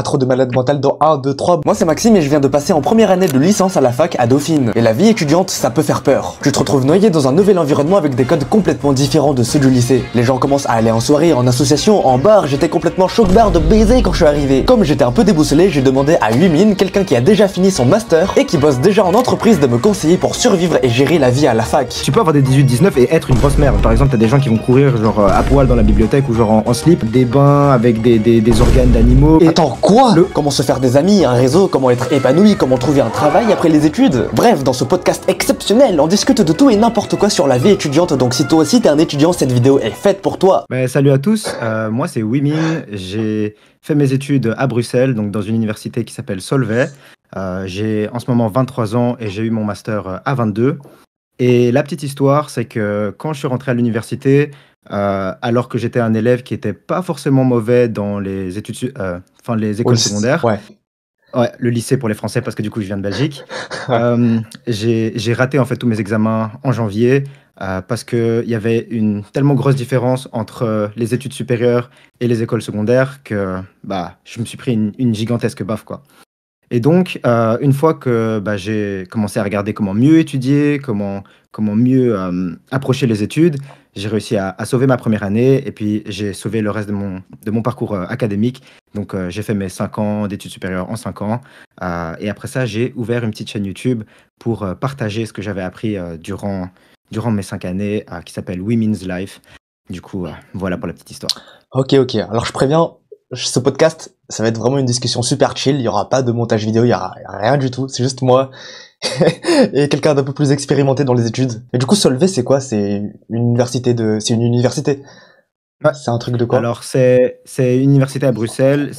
à trop de malades mentales dans 1, 2, 3. Moi c'est Maxime et je viens de passer en première année de licence à la fac à Dauphine. Et la vie étudiante, ça peut faire peur. Tu te retrouves noyé dans un nouvel environnement avec des codes complètement différents de ceux du lycée. Les gens commencent à aller en soirée, en association, en bar, j'étais complètement choc-barre de baiser quand je suis arrivé. Comme j'étais un peu déboussolé, j'ai demandé à Huimine, quelqu'un qui a déjà fini son master et qui bosse déjà en entreprise, de me conseiller pour survivre et gérer la vie à la fac. Tu peux avoir des 18-19 et être une grosse merde. Par exemple, t'as des gens qui vont courir genre à poil dans la bibliothèque ou genre en slip, des bains avec des organes d'animaux. Et attends, quoi? Comment se faire des amis, un réseau, comment être épanoui, comment trouver un travail après les études. Bref, dans ce podcast exceptionnel, on discute de tout et n'importe quoi sur la vie étudiante, donc si toi aussi t'es un étudiant, cette vidéo est faite pour toi. Salut à tous, moi c'est Huimine, j'ai fait mes études à Bruxelles, donc dans une université qui s'appelle Solvay. J'ai en ce moment 23 ans et j'ai eu mon master à 22. Et la petite histoire, c'est que quand je suis rentré à l'université, alors que j'étais un élève qui était pas forcément mauvais dans les études, les écoles secondaires, ouais, le lycée pour les Français parce que du coup je viens de Belgique, j'ai raté en fait tous mes examens en janvier parce qu'il y avait une tellement grosse différence entre les études supérieures et les écoles secondaires que je me suis pris une gigantesque baffe quoi. Et donc, une fois que j'ai commencé à regarder comment mieux étudier, comment mieux approcher les études, j'ai réussi à sauver ma première année et puis j'ai sauvé le reste de mon parcours académique. Donc, j'ai fait mes 5 ans d'études supérieures en 5 ans. Et après ça, j'ai ouvert une petite chaîne YouTube pour partager ce que j'avais appris durant mes 5 années qui s'appelle Women's Life. Du coup, voilà pour la petite histoire. Ok. Alors, je préviens, ce podcast, ça va être vraiment une discussion super chill. Il y aura pas de montage vidéo, il y aura rien du tout. C'est juste moi et quelqu'un d'un peu plus expérimenté dans les études. Et du coup, Solvay, c'est quoi? C'est une université. Ouais. C'est un truc de quoi? Alors, c'est une université à Bruxelles.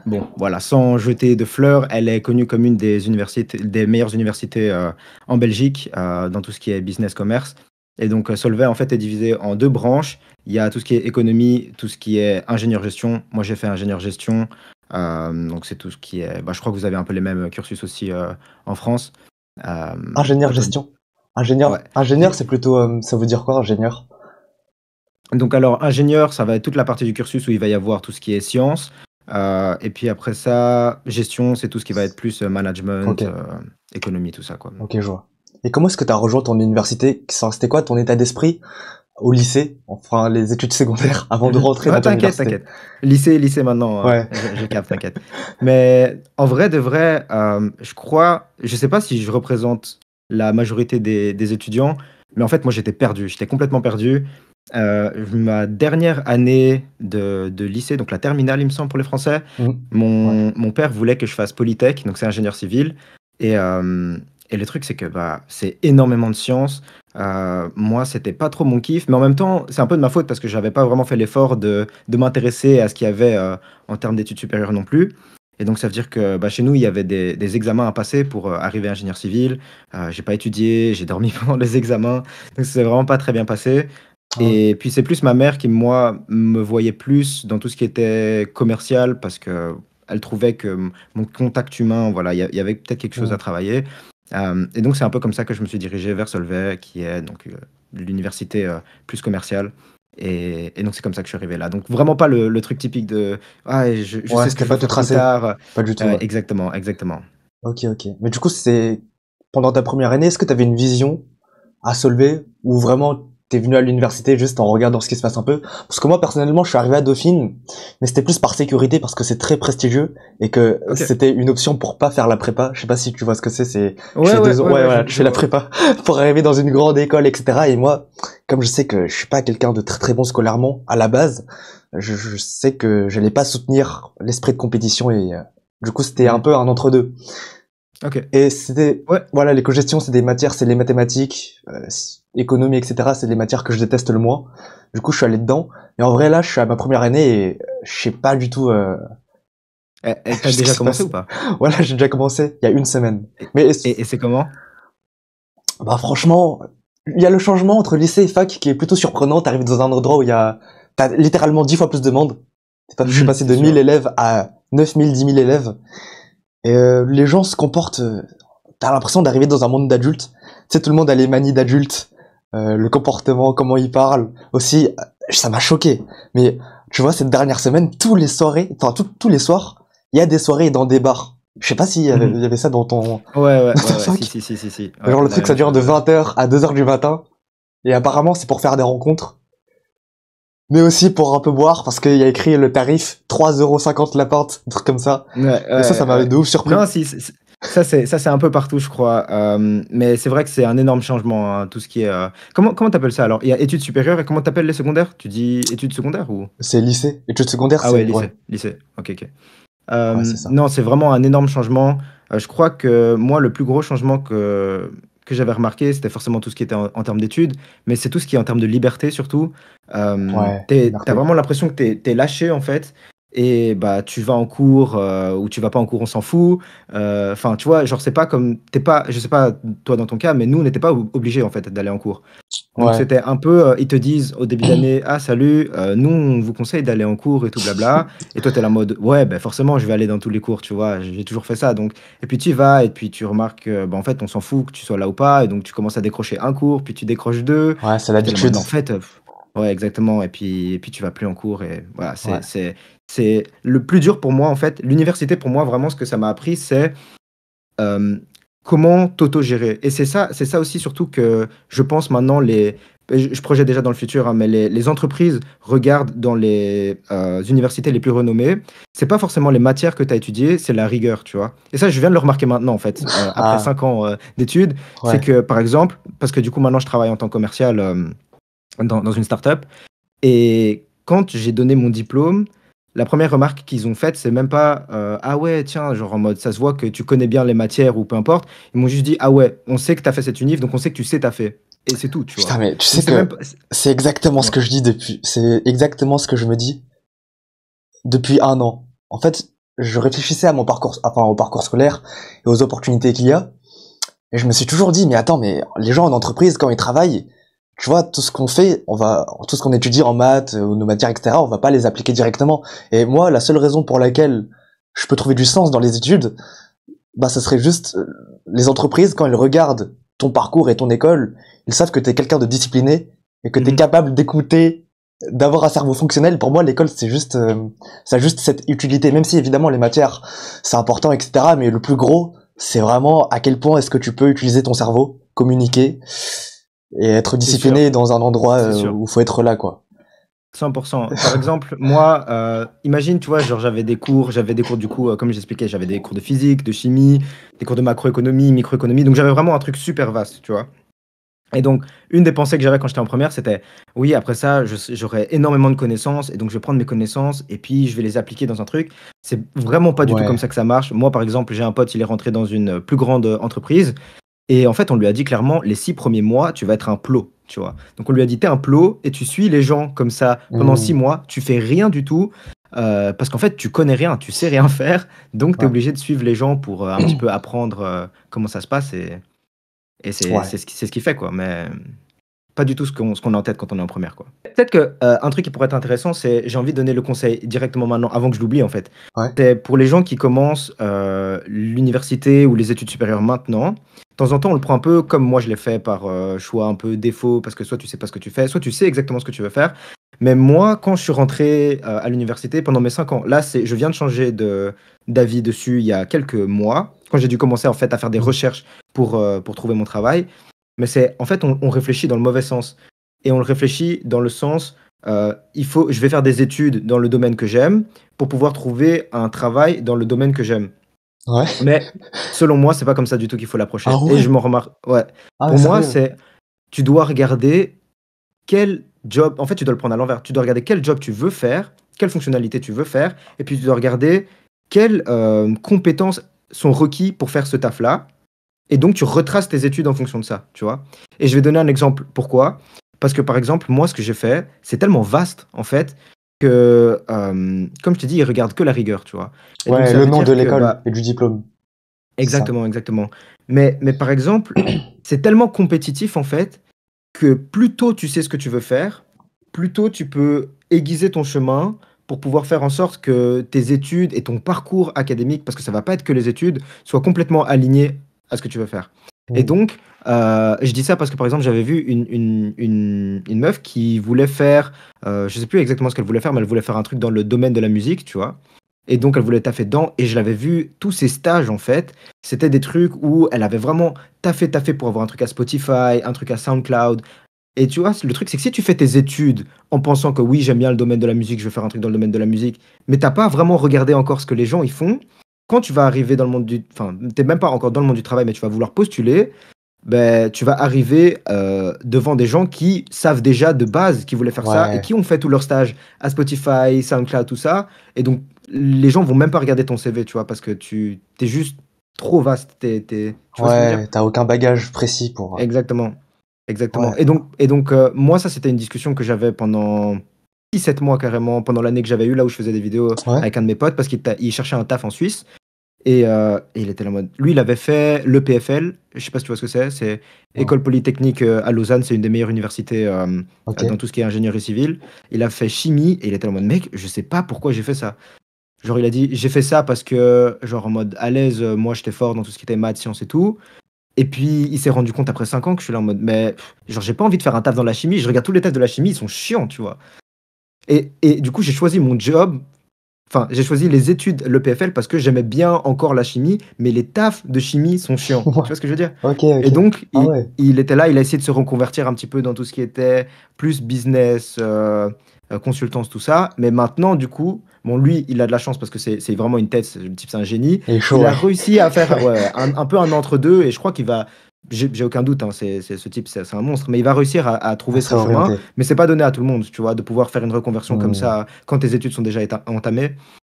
Bon, voilà, sans jeter de fleurs, elle est connue comme une des meilleures universités en Belgique dans tout ce qui est business commerce. Et donc, Solvay, en fait, est divisé en 2 branches. Il y a tout ce qui est économie, tout ce qui est ingénieur-gestion. Moi, j'ai fait ingénieur-gestion. Donc, c'est tout ce qui est... je crois que vous avez un peu les mêmes cursus aussi en France. Ingénieur-gestion. Ouais. Ingénieur, c'est plutôt... ça veut dire quoi, ingénieur? Donc, alors, ingénieur, ça va être toute la partie du cursus où il va y avoir tout ce qui est sciences. Et puis après ça, gestion, c'est tout ce qui va être plus management, économie, tout ça, quoi. Ok, je vois. Et comment est-ce que tu as rejoint ton université? C'était quoi ton état d'esprit au lycée, enfin les études secondaires, avant de rentrer dans ton université? T'inquiète. Lycée maintenant, ouais. je capte, t'inquiète. Mais en vrai de vrai, je sais pas si je représente la majorité des étudiants, mais en fait moi j'étais complètement perdu. Ma dernière année de lycée, donc la terminale il me semble pour les Français, mon père voulait que je fasse Polytech, donc c'est ingénieur civil, et le truc, c'est que c'est énormément de sciences. Moi, c'était pas trop mon kiff, mais en même temps, c'est un peu de ma faute parce que j'avais pas vraiment fait l'effort de m'intéresser à ce qu'il y avait en termes d'études supérieures non plus. Et donc, ça veut dire que chez nous, il y avait des examens à passer pour arriver ingénieur civil. J'ai pas étudié, j'ai dormi pendant les examens, donc c'est vraiment pas très bien passé. Et puis, c'est plus ma mère qui, moi, me voyait plus dans tout ce qui était commercial parce que elle trouvait que mon contact humain, voilà, il y avait peut-être quelque chose à travailler. Et donc, c'est un peu comme ça que je me suis dirigé vers Solvay, qui est donc l'université plus commerciale. Et donc, c'est comme ça que je suis arrivé là. Donc, vraiment pas le truc typique de « Ah, je sais ce que je vais faire plus tard ». Pas du tout. Exactement. Ok. Mais du coup, pendant ta première année, est-ce que tu avais une vision à Solvay ou vraiment t'es venu à l'université juste en regardant ce qui se passe un peu? Parce que moi, personnellement, je suis arrivé à Dauphine, mais c'était plus par sécurité parce que c'est très prestigieux et que c'était une option pour pas faire la prépa. Je sais pas si tu vois ce que c'est. Tu fais la prépa pour arriver dans une grande école, etc. Et moi, comme je sais que je suis pas quelqu'un de très très bon scolairement à la base, je sais que j'allais pas soutenir l'esprit de compétition et du coup, c'était un peu un entre-deux. Et c'était, voilà, l'éco-gestion, c'est des matières, c'est les mathématiques, économie, etc. C'est les matières que je déteste le moins. Du coup, je suis allé dedans. Et en vrai, là, je suis à ma première année et je sais pas du tout. T'as déjà commencé ou pas? Voilà, j'ai déjà commencé il y a 1 semaine. Et c'est comment? Franchement, il y a le changement entre lycée et fac qui est plutôt surprenant. T'arrives dans un endroit où t'as littéralement 10 fois plus de monde. Je suis passé de 1000 élèves à 9000, 10 000 élèves. Et les gens se comportent... t'as l'impression d'arriver dans un monde d'adultes. Tu sais, tout le monde a les manies d'adultes. Le comportement, comment ils parlent. Aussi, ça m'a choqué. Mais tu vois, cette dernière semaine, tous les soirs, il y a des soirées dans des bars. Je sais pas s'il il y avait ça dans ton, Ouais, dans ta si, fac. si, si, si, si. Genre, Ouais, le la truc, ça même dure de chose. 20h à 2h du matin. Et apparemment, c'est pour faire des rencontres. Mais aussi pour un peu boire, parce qu'il y a écrit le tarif 3,50 € la porte, un truc comme ça. Ouais, Et ça ouais, m'avait ouais. de ouf surpris. Non, si, ça c'est un peu partout, je crois. Mais c'est vrai que c'est un énorme changement, hein, tout ce qui est. Comment t'appelles ça alors? Il y a études supérieures et comment t'appelles les secondaires? Tu dis études secondaires ou? C'est lycée. Études secondaires, Ah ouais, c'est, ouais. lycée, lycée. Ok, ok. Ouais, c'est ça. Non, c'est vraiment un énorme changement. Je crois que moi, le plus gros changement que j'avais remarqué, c'était forcément tout ce qui était en termes d'études, mais c'est tout ce qui est en termes de liberté surtout. Ouais, T'as liberté. vraiment l'impression que t'es lâché en fait. Et bah, tu vas en cours ou tu vas pas en cours, on s'en fout. Enfin, tu vois, genre, c'est pas comme. T'es pas, je sais pas toi dans ton cas, mais nous, on n'était pas obligés en fait d'aller en cours. Donc Ouais. c'était un peu, ils te disent au début d'année, ah salut, nous on vous conseille d'aller en cours et tout blabla. Et toi t'es là en mode, ouais, ben forcément je vais aller dans tous les cours, tu vois, j'ai toujours fait ça. Donc, et puis tu y vas et puis tu remarques que, bah, en fait on s'en fout que tu sois là ou pas. Et donc tu commences à décrocher un cours, puis tu décroches deux. Ouais, c'est Puis t'es là en mode, l'habitude. non, en fait, ouais exactement. Et puis tu vas plus en cours et voilà, Ouais. c'est le plus dur pour moi en fait. L'université pour moi vraiment ce que ça m'a appris c'est euh, comment t'auto-gérer. Et c'est ça aussi surtout que je pense maintenant je projette déjà dans le futur, hein, mais les entreprises regardent dans les universités les plus renommées. C'est pas forcément les matières que tu as étudiées, c'est la rigueur, tu vois. Et ça, je viens de le remarquer maintenant, en fait, après Ah, 5 ans d'études. C'est ouais. que, par exemple, parce que du coup, maintenant, je travaille en tant que commercial dans une startup. Et quand j'ai donné mon diplôme, la première remarque qu'ils ont faite, c'est même pas ah ouais, tiens, genre en mode ça se voit que tu connais bien les matières ou peu importe. Ils m'ont juste dit ah ouais, on sait que tu as fait cette unif, donc on sait que tu sais t'as fait. Et c'est tout, tu Putain, vois. mais tu Donc sais c'est même que pas. c'est exactement ce Ouais. que je dis depuis, c'est exactement ce que je me dis depuis un an. En fait, je réfléchissais à mon parcours, enfin, au parcours scolaire et aux opportunités qu'il y a. Et je me suis toujours dit, mais attends, mais les gens en entreprise, quand ils travaillent, tu vois, tout ce qu'on fait, tout ce qu'on étudie en maths, ou nos matières, etc., on va pas les appliquer directement. Et moi, la seule raison pour laquelle je peux trouver du sens dans les études, bah, ça serait juste, les entreprises, quand elles regardent ton parcours et ton école, ils savent que t'es quelqu'un de discipliné et que t'es Mhm. capable d'écouter, d'avoir un cerveau fonctionnel. Pour moi, l'école, c'est juste, ça a juste cette utilité, même si évidemment les matières, c'est important, etc. Mais le plus gros, c'est vraiment à quel point est-ce que tu peux utiliser ton cerveau, communiquer et être C'est sûr, discipliné dans un endroit c'est sûr. où faut être là, quoi. 100%. Par exemple, moi, imagine, tu vois, genre j'avais des cours du coup, comme j'expliquais, j'avais des cours de physique, de chimie, des cours de macroéconomie, microéconomie. Donc j'avais vraiment un truc super vaste, tu vois. Et donc, une des pensées que j'avais quand j'étais en première, c'était, oui, après ça, j'aurai énormément de connaissances, et donc je vais prendre mes connaissances, et puis je vais les appliquer dans un truc. C'est vraiment pas du tout comme Ouais. ça que ça marche. Moi, par exemple, j'ai un pote, il est rentré dans une plus grande entreprise, et en fait, on lui a dit clairement, les 6 premiers mois, tu vas être un plot, tu vois. Donc on lui a dit, t'es un plot, et tu suis les gens comme ça pendant six Mmh. mois, tu fais rien du tout, parce qu'en fait, tu connais rien, tu sais rien faire, donc tu es Ouais. obligé de suivre les gens pour un petit peu apprendre comment ça se passe, et c'est Ouais. c'est ce qui fait, quoi. Mais pas du tout ce qu'on a en tête quand on est en première, quoi. Peut-être que un truc qui pourrait être intéressant, c'est j'ai envie de donner le conseil directement maintenant, avant que je l'oublie en fait. Ouais. C'est pour les gens qui commencent l'université ou les études supérieures maintenant. De temps en temps, on le prend un peu comme moi je l'ai fait par choix un peu défaut, parce que soit tu sais pas ce que tu fais, soit tu sais exactement ce que tu veux faire. Mais moi, quand je suis rentré à l'université pendant mes 5 ans, là, je viens de changer d'avis dessus il y a quelques mois, quand j'ai dû commencer en fait à faire des Mmh. recherches pour trouver mon travail. Mais c'est, en fait, on réfléchit dans le mauvais sens. Et on le réfléchit dans le sens, je vais faire des études dans le domaine que j'aime pour pouvoir trouver un travail dans le domaine que j'aime. Ouais. Mais selon moi, c'est pas comme ça du tout qu'il faut Ah l'approcher. Et je ouais. m'en remarque, ouais. Ah, mais Pour moi, sérieux. c'est, tu dois regarder quel job, en fait, tu dois le prendre à l'envers. Tu dois regarder quel job tu veux faire, quelle fonctionnalité tu veux faire, et puis tu dois regarder quelles compétences sont requises pour faire ce taf-là. Et donc, tu retraces tes études en fonction de ça, tu vois. Et je vais donner un exemple. Pourquoi? Parce que, par exemple, moi, ce que j'ai fait, c'est tellement vaste, en fait, que, comme je t'ai dit, ils regardent que la rigueur, tu vois. Et donc, Ouais, ça le veut nom de dire que, l'école bah, et du diplôme. C'est ça. exactement, exactement. Mais par exemple, c'est tellement compétitif, en fait, que plus tôt tu sais ce que tu veux faire, plus tôt tu peux aiguiser ton chemin pour pouvoir faire en sorte que tes études et ton parcours académique, parce que ça va pas être que les études, soient complètement alignés à ce que tu veux faire. Et Mmh. donc, je dis ça parce que par exemple, j'avais vu une meuf qui voulait faire, je sais plus exactement ce qu'elle voulait faire, mais elle voulait faire un truc dans le domaine de la musique, tu vois. Et donc, elle voulait taffer dedans. Et je l'avais vu, tous ces stages, en fait, c'était des trucs où elle avait vraiment taffé pour avoir un truc à Spotify, un truc à SoundCloud. Et tu vois, le truc, c'est que si tu fais tes études en pensant que oui, j'aime bien le domaine de la musique, je vais faire un truc dans le domaine de la musique, mais t'as pas vraiment regardé encore ce que les gens ils font, quand tu vas arriver dans le monde du... Enfin, t'es même pas encore dans le monde du travail, mais tu vas vouloir postuler, ben, tu vas arriver devant des gens qui savent déjà de base qu'ils voulaient faire ça et Ouais, qui ont fait tout leur stage à Spotify, SoundCloud, tout ça. Et donc, les gens vont même pas regarder ton CV, tu vois, parce que tu t'es juste trop vaste. Tu vois ce que je veux dire? ouais, t'as aucun bagage précis pour. Exactement. Ouais, Exactement. Moi, ça, c'était une discussion que j'avais pendant 6 7 mois carrément, pendant l'année que j'avais eu, là où je faisais des vidéos ouais, avec un de mes potes, parce qu'il cherchait un taf en Suisse. Et il était là en mode. Lui, il avait fait l'EPFL, je sais pas si tu vois ce que c'est non, École Polytechnique à Lausanne, c'est une des meilleures universités ok. dans tout ce qui est ingénierie civile. Il a fait chimie et il était là en mode, mec, je sais pas pourquoi j'ai fait ça. Genre, il a dit, j'ai fait ça parce que, genre, en mode à l'aise, moi, j'étais fort dans tout ce qui était maths, sciences et tout. Et puis, il s'est rendu compte après 5 ans que je suis là en mode, mais genre, j'ai pas envie de faire un taf dans la chimie. Je regarde tous les tafs de la chimie, ils sont chiants, tu vois. Et du coup, j'ai choisi mon job. Enfin, j'ai choisi les études, le PFL, parce que j'aimais bien encore la chimie, mais les tafs de chimie sont chiants. Tu Ouais, vois ce que je veux dire? ok, Et ok. donc, Ah ouais, il était là, il a essayé de se reconvertir un petit peu dans tout ce qui était plus business, consultance, tout ça. Mais maintenant, du coup, bon, lui, il a de la chance parce que c'est vraiment une tête, le type, c'est un génie. il est chaud, Il a ouais. réussi à faire ouais, un peu un entre-deux, et je crois qu'il va. J'ai aucun doute, hein, ce type, c'est un monstre, mais il va réussir à À trouver se son chemin. réorienter. Mais c'est pas donné à tout le monde, tu vois, de pouvoir faire une reconversion comme Hmm. ça quand tes études sont déjà entamées.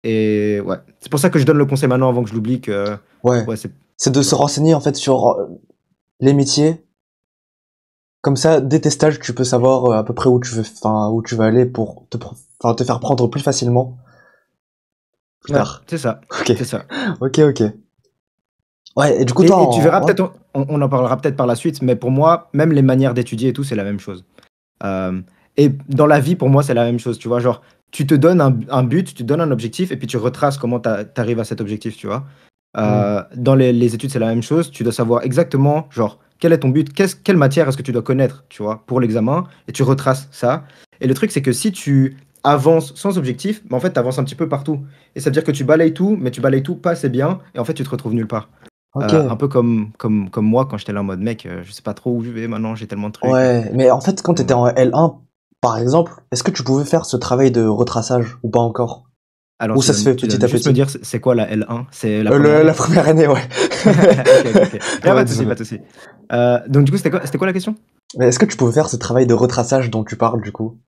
Et ouais, c'est pour ça que je donne le conseil maintenant avant que je l'oublie que Ouais. ouais, c'est C'est de ouais. se renseigner en fait sur les métiers. Comme ça, dès tes stages, tu peux savoir à peu près où tu veux, enfin, où tu vas aller pour enfin, te faire prendre plus facilement plus Ouais, tard. c'est ça. Ok, C'est ça. ok, ok. Ouais, et du coup, toi, Et tu verras ouais, peut-être, on en parlera peut-être par la suite, mais pour moi, même les manières d'étudier et tout, c'est la même chose. Euh, et dans la vie, pour moi, c'est la même chose, tu vois. Genre, tu te donnes un but, tu te donnes un objectif, et puis tu retraces comment t'arrives à cet objectif, tu vois. hmm, Dans les études, c'est la même chose. Tu dois savoir exactement, genre, quel est ton but, quelle matière est-ce que tu dois connaître, tu vois, pour l'examen, et tu retraces ça. Et le truc, c'est que si tu avances sans objectif, bah, en fait, tu avances un petit peu partout. Et ça veut dire que tu balayes tout, mais tu balayes tout pas assez bien, et en fait, tu te retrouves nulle part. ok. Un peu comme moi quand j'étais là en mode mec, je sais pas trop où je vais maintenant, j'ai tellement de trucs. Ouais, mais en fait, quand Donc t'étais voilà. en L1, par exemple, est-ce que tu pouvais faire ce travail de retraçage ou pas encore? Alors Ou ça se fait tu petit dois à juste me petit? dire c'est quoi la L1? C'est la première La année? première année, ouais. Ok, ok, ok. Y a Ouais, pas de souci, pas désolé. de souci. Donc du coup, c'était quoi la question? Mais est-ce que tu pouvais faire ce travail de retraçage dont tu parles, du coup?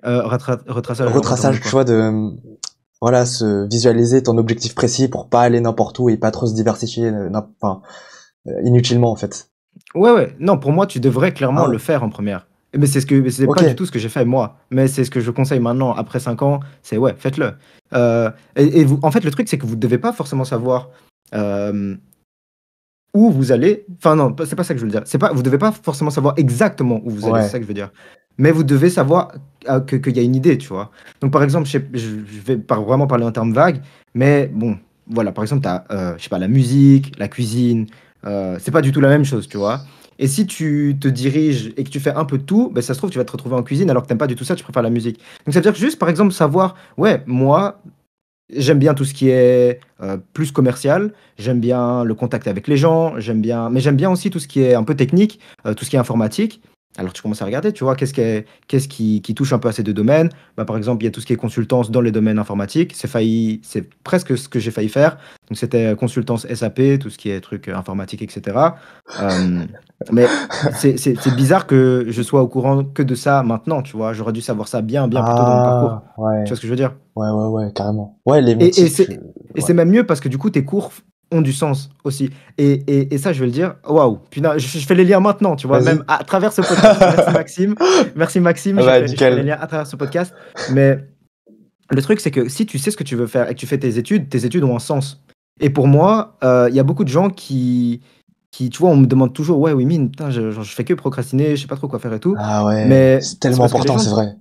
Retraçage en termes de Retraçage, tu quoi? vois, voilà, se visualiser ton objectif précis pour pas aller n'importe où et pas trop se diversifier, enfin, inutilement, en fait. Ouais, ouais. Non, pour moi, tu devrais clairement Ah le ouais. faire en première. Mais c'est Ok. pas du tout ce que j'ai fait moi. Mais c'est ce que je conseille maintenant, après 5 ans, c'est ouais, faites-le. En fait, le truc, c'est que vous ne devez pas forcément savoir euh, où vous allez. Enfin, non, c'est pas ça que je veux dire. C'est pas, vous devez pas forcément savoir exactement où vous allez, c'est ça Ouais. que je veux dire. Mais vous devez savoir qu'il y a une idée, tu vois. Donc, par exemple, je vais vraiment parler en termes vagues, mais bon, voilà, par exemple, tu as, je sais pas, la musique, la cuisine, c'est pas du tout la même chose, tu vois. Et si tu te diriges et que tu fais un peu de tout, ben, ça se trouve, tu vas te retrouver en cuisine alors que t'aimes pas du tout ça, tu préfères la musique. Donc, ça veut dire que juste, par exemple, savoir, ouais, moi, j'aime bien tout ce qui est plus commercial, j'aime bien le contact avec les gens, mais j'aime bien aussi tout ce qui est un peu technique, tout ce qui est informatique. Alors tu commences à regarder, tu vois, qu'est-ce qui touche un peu à ces deux domaines. Bah, par exemple, il y a tout ce qui est consultance dans les domaines informatiques. C'est presque ce que j'ai failli faire. Donc c'était consultance SAP, tout ce qui est trucs informatiques, etc. Euh, mais c'est bizarre que je sois au courant que de ça maintenant, tu vois. J'aurais dû savoir ça bien, bien plus tôt dans mon parcours. Ah, ouais. Tu vois ce que je veux dire? Ouais, ouais, ouais, carrément. Ouais, les Et, métiers et que tu... c'est et Ouais. c'est même mieux parce que du coup, tes cours ont du sens aussi. Et ça, je vais le dire, waouh, putain, je fais les liens maintenant, tu vois, même Vas-y. à travers ce podcast. Merci Maxime. Merci Maxime, Ah je bah, fais, je fais les nickel. liens à travers ce podcast. Mais le truc, c'est que si tu sais ce que tu veux faire et que tu fais tes études ont un sens. Et pour moi, il y a beaucoup de gens tu vois, on me demande toujours, ouais, oui, mine, putain, je fais que procrastiner, je sais pas trop quoi faire et tout. Ah ouais, Mais c'est c'est tellement parce que les important, gens c'est vrai.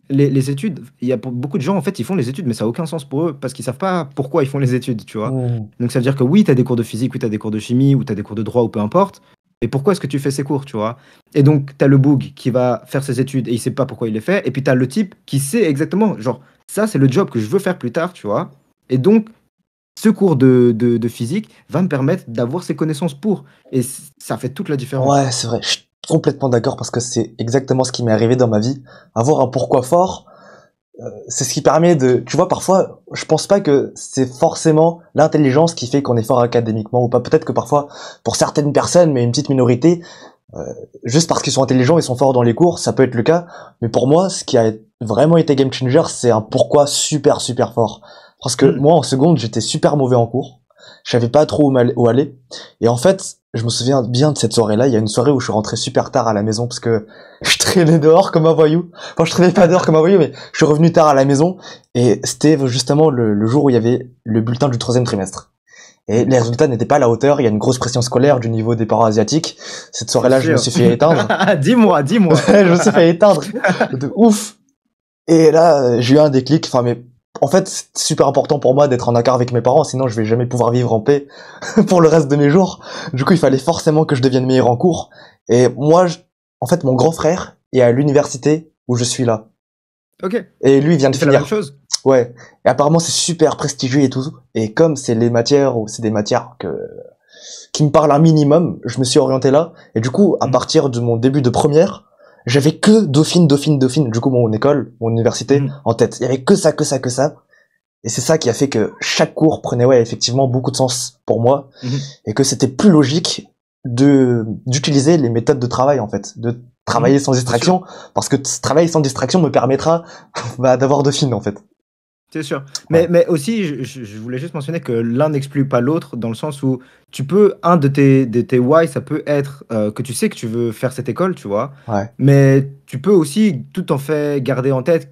les études, il y a beaucoup de gens, en fait, ils font les études, mais ça n'a aucun sens pour eux, parce qu'ils savent pas pourquoi ils font les études, tu vois. Hmm. Donc ça veut dire que oui, tu as des cours de physique, oui, tu as des cours de chimie, ou tu as des cours de droit, ou peu importe, mais pourquoi est-ce que tu fais ces cours, tu vois? Et donc, tu as le boug qui va faire ses études et il sait pas pourquoi il les fait. Et puis, tu as le type qui sait exactement, genre, ça, c'est le job que je veux faire plus tard, tu vois? Et donc, ce cours de physique va me permettre d'avoir ces connaissances pour. Et ça fait toute la différence. Ouais, c'est vrai, je suis complètement d'accord parce que c'est exactement ce qui m'est arrivé dans ma vie. Avoir un pourquoi fort, c'est ce qui permet de, tu vois, parfois, je pense pas que c'est forcément l'intelligence qui fait qu'on est fort académiquement ou pas. Peut-être que parfois, pour certaines personnes, mais une petite minorité, juste parce qu'ils sont intelligents, ils sont forts dans les cours, ça peut être le cas. Mais pour moi, ce qui a vraiment été game changer, c'est un pourquoi super super fort. Parce que Mm. moi, en seconde, j'étais super mauvais en cours. Je savais pas trop où aller. Et en fait, je me souviens bien de cette soirée-là. Il y a une soirée où je suis rentré super tard à la maison parce que je traînais dehors comme un voyou. Enfin, je traînais pas dehors comme un voyou, mais je suis revenu tard à la maison. Et c'était justement le jour où il y avait le bulletin du troisième trimestre. Et les résultats n'étaient pas à la hauteur. Il y a une grosse pression scolaire du niveau des parents asiatiques. Cette C'est soirée-là, je me sûr. suis fait éteindre. Dis-moi, dis-moi. Je me suis fait éteindre de ouf. Et là, j'ai eu un déclic. Enfin, mais en fait, c'est super important pour moi d'être en accord avec mes parents, sinon je vais jamais pouvoir vivre en paix pour le reste de mes jours. Du coup, il fallait forcément que je devienne meilleur en cours. Et moi, en fait, mon grand frère est à l'université où je suis là. Ok. Et lui, il vient de Et c'est la même finir. chose. Ouais. Et apparemment, c'est super prestigieux et tout. Et comme c'est les matières, ou c'est des matières qui me parlent un minimum, je me suis orienté là. Et du coup, à Mhm. partir de mon début de première, j'avais que Dauphine, Dauphine, Dauphine. Du coup, mon école, mon université, Mhm. en tête. Il y avait que ça, que ça, que ça. Et c'est ça qui a fait que chaque cours prenait, ouais, effectivement, beaucoup de sens pour moi. Mhm. Et que c'était plus logique d'utiliser les méthodes de travail, en fait. De travailler Mhm. sans C'est sûr. distraction. Parce que travailler sans distraction me permettra, d'avoir Dauphine, en fait. C'est sûr. Ouais. Mais aussi, je voulais juste mentionner que l'un n'exclut pas l'autre, dans le sens où tu peux, un de tes why, ça peut être que tu sais que tu veux faire cette école, tu vois, Ouais. mais tu peux aussi, tout en fait, garder en tête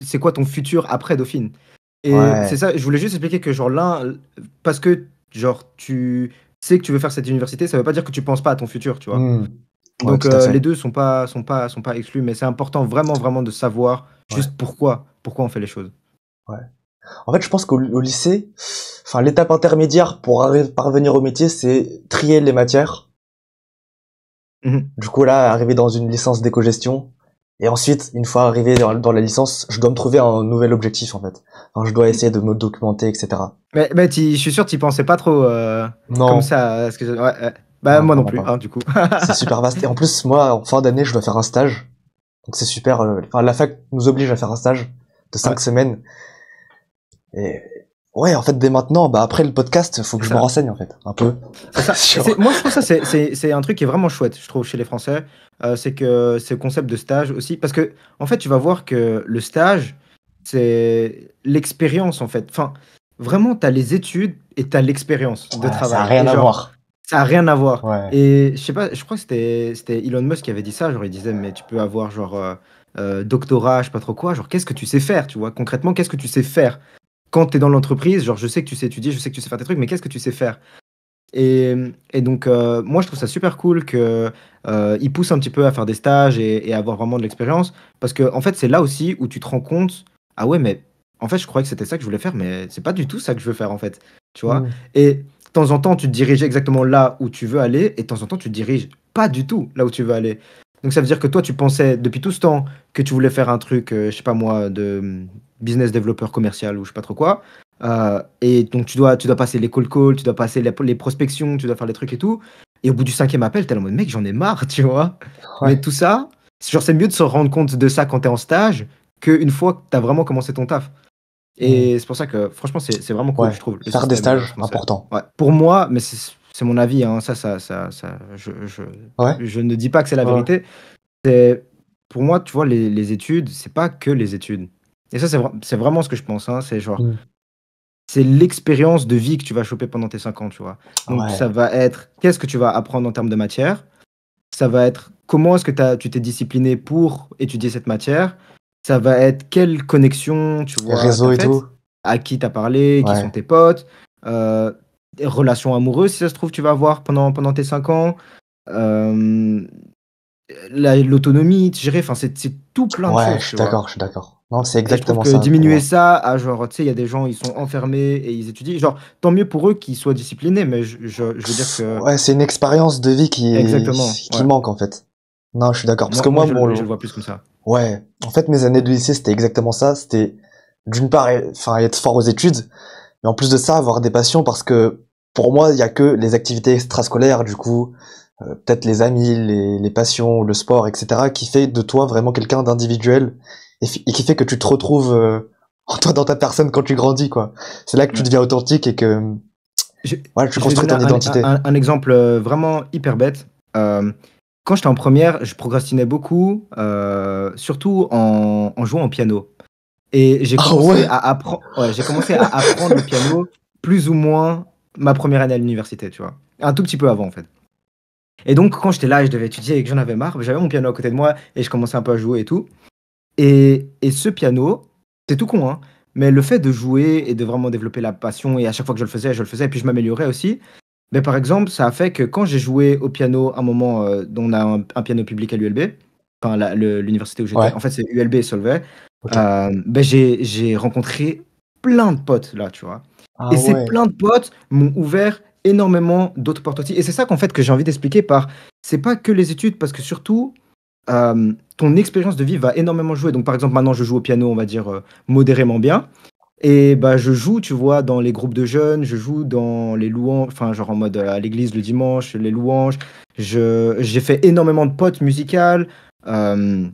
c'est quoi ton futur après Dauphine. Et c'est Ouais. ça, je voulais juste expliquer que, genre, l'un, parce que, genre, tu sais que tu veux faire cette université, ça veut pas dire que tu penses pas à ton futur, tu vois. Hmm. Ouais, Donc, tout à les fait. deux sont pas exclus, mais c'est important, vraiment, vraiment, de savoir Ouais. juste pourquoi on fait les choses. Ouais. En fait, je pense qu'au lycée, enfin, l'étape intermédiaire pour parvenir au métier, c'est trier les matières. Mhm. Du coup, là, arriver dans une licence d'éco-gestion. Et ensuite, une fois arrivé dans la licence, je dois me trouver un nouvel objectif, en fait. Enfin, je dois essayer de me documenter, etc. Mais je suis sûr que tu pensais pas trop comme Non, ça. Ouais, ouais. Bah, non, moi non vraiment plus, pas. hein, du coup. C'est super vaste. Et en plus, moi, en fin d'année, je dois faire un stage. Donc c'est super. Enfin, la fac nous oblige à faire un stage de Ouais, 5 semaines. Et ouais, en fait, dès maintenant, bah après le podcast, faut que c'est je me ça. renseigne, en fait, un peu. C'est ça. Sur... Moi, je trouve ça, c'est un truc qui est vraiment chouette, je trouve, chez les Français. C'est que c'est le concept de stage aussi. Parce que, en fait, tu vas voir que le stage, c'est l'expérience, en fait. Enfin, vraiment, tu as les études et tu as l'expérience de Ouais, ça a travail. rien Et à genre, voir. ça a rien à voir. Ouais. Et je sais pas, je crois que c'était Elon Musk qui avait dit ça. Genre, il disait, mais tu peux avoir, genre, doctorat, je sais pas trop quoi. Genre, qu'est-ce que tu sais faire, tu vois? Concrètement, qu'est-ce que tu sais faire? Quand tu es dans l'entreprise, genre, je sais que tu sais étudier, je sais que tu sais faire tes trucs, mais qu'est-ce que tu sais faire? Et donc, moi, je trouve ça super cool que il pousse un petit peu à faire des stages et avoir vraiment de l'expérience. Parce que, en fait, c'est là aussi où tu te rends compte, ah ouais, mais en fait, je croyais que c'était ça que je voulais faire, mais c'est pas du tout ça que je veux faire, en fait. Tu vois? Hmm. Et de temps en temps, tu te diriges exactement là où tu veux aller, et de temps en temps, tu te diriges pas du tout là où tu veux aller. Donc, ça veut dire que toi, tu pensais depuis tout ce temps que tu voulais faire un truc, je sais pas moi, de business développeur commercial ou je sais pas trop quoi. Et donc, tu dois passer les call calls, tu dois passer les prospections, tu dois faire les trucs et tout. Et au bout du cinquième appel, t'es là en mode, mec, j'en ai marre, tu vois. Mais Ouais. tout ça, genre, c'est mieux de se rendre compte de ça quand t'es en stage qu'une fois que t'as vraiment commencé ton taf. Hmm. Et c'est pour ça que, franchement, c'est vraiment cool, je Ouais. trouve, le Faire des système stages, français. important. Ouais. Pour moi, mais c'est mon avis, hein, Ouais. je ne dis pas que c'est la Ouais. vérité. C'est, pour moi, tu vois, les études, c'est pas que les études. Et ça, c'est vraiment ce que je pense, hein. C'est genre, Hmm. c'est l'expérience de vie que tu vas choper pendant tes 5 ans, tu vois. Donc, ça Ouais. va être qu'est-ce que tu vas apprendre en termes de matière. Ça va être comment est-ce que tu t'es discipliné pour étudier cette matière. Ça va être quelle connexion, tu Les vois, t'as réseaux et tout. faite, à qui t'as parlé, qui sont Ouais. tes potes, des relations amoureuses, si ça se trouve, tu vas avoir pendant tes 5 ans. Euh, l'autonomie, gérer, enfin, c'est tout plein de Ouais, choses, je suis tu vois. d'accord, je suis d'accord. Non, c'est Et je trouve exactement que ça pour diminuer moi. ça à genre, tu sais, il y a des gens, ils sont enfermés et ils étudient. Genre, tant mieux pour eux qu'ils soient disciplinés, mais je veux dire que. Ouais, c'est une expérience de vie Exactement, qui ouais. manque, en fait. Non, je suis d'accord. Parce que Moi moi, je le vois plus comme ça. ouais, en fait, mes années de lycée, c'était exactement ça. C'était, d'une part, enfin, être fort aux études, mais en plus de ça, avoir des passions parce que, pour moi, il y a que les activités extrascolaires, du coup, peut-être les amis, les passions, le sport, etc., qui fait de toi vraiment quelqu'un d'individuel et qui fait que tu te retrouves, en toi, dans ta personne quand tu grandis, quoi. C'est là que tu Ouais. deviens authentique et que, Je, voilà, tu je vais construis donner ton identité. un exemple vraiment hyper bête. Quand j'étais en première, je procrastinais beaucoup, surtout en jouant au piano. Et Ah ouais? j'ai commencé à apprendre le piano plus ou moins ma première année à l'université, tu vois. Un tout petit peu avant, en fait. Et donc, quand j'étais là et je devais étudier et que j'en avais marre, j'avais mon piano à côté de moi et je commençais un peu à jouer et tout. Et ce piano, c'est tout con, hein, mais le fait de jouer et de vraiment développer la passion, et à chaque fois que je le faisais, et puis je m'améliorais aussi. Mais par exemple, ça a fait que quand j'ai joué au piano, un moment, dont on a un piano public à l'ULB, enfin l'université où j'étais, Ouais. en fait c'est ULB et Solvay, Ok. ben j'ai rencontré plein de potes là, tu vois. Ah Et ces ouais. plein de potes m'ont ouvert énormément d'autres portes aussi. Et c'est ça qu'en fait que j'ai envie d'expliquer par, c'est pas que les études, parce que surtout, ton expérience de vie va énormément jouer. Donc, par exemple, maintenant, je joue au piano, on va dire, modérément bien. Et bah, je joue, tu vois, dans les groupes de jeunes, je joue dans les louanges, enfin, genre en mode à l'église le dimanche, les louanges. J'ai fait énormément de potes musicales. euh,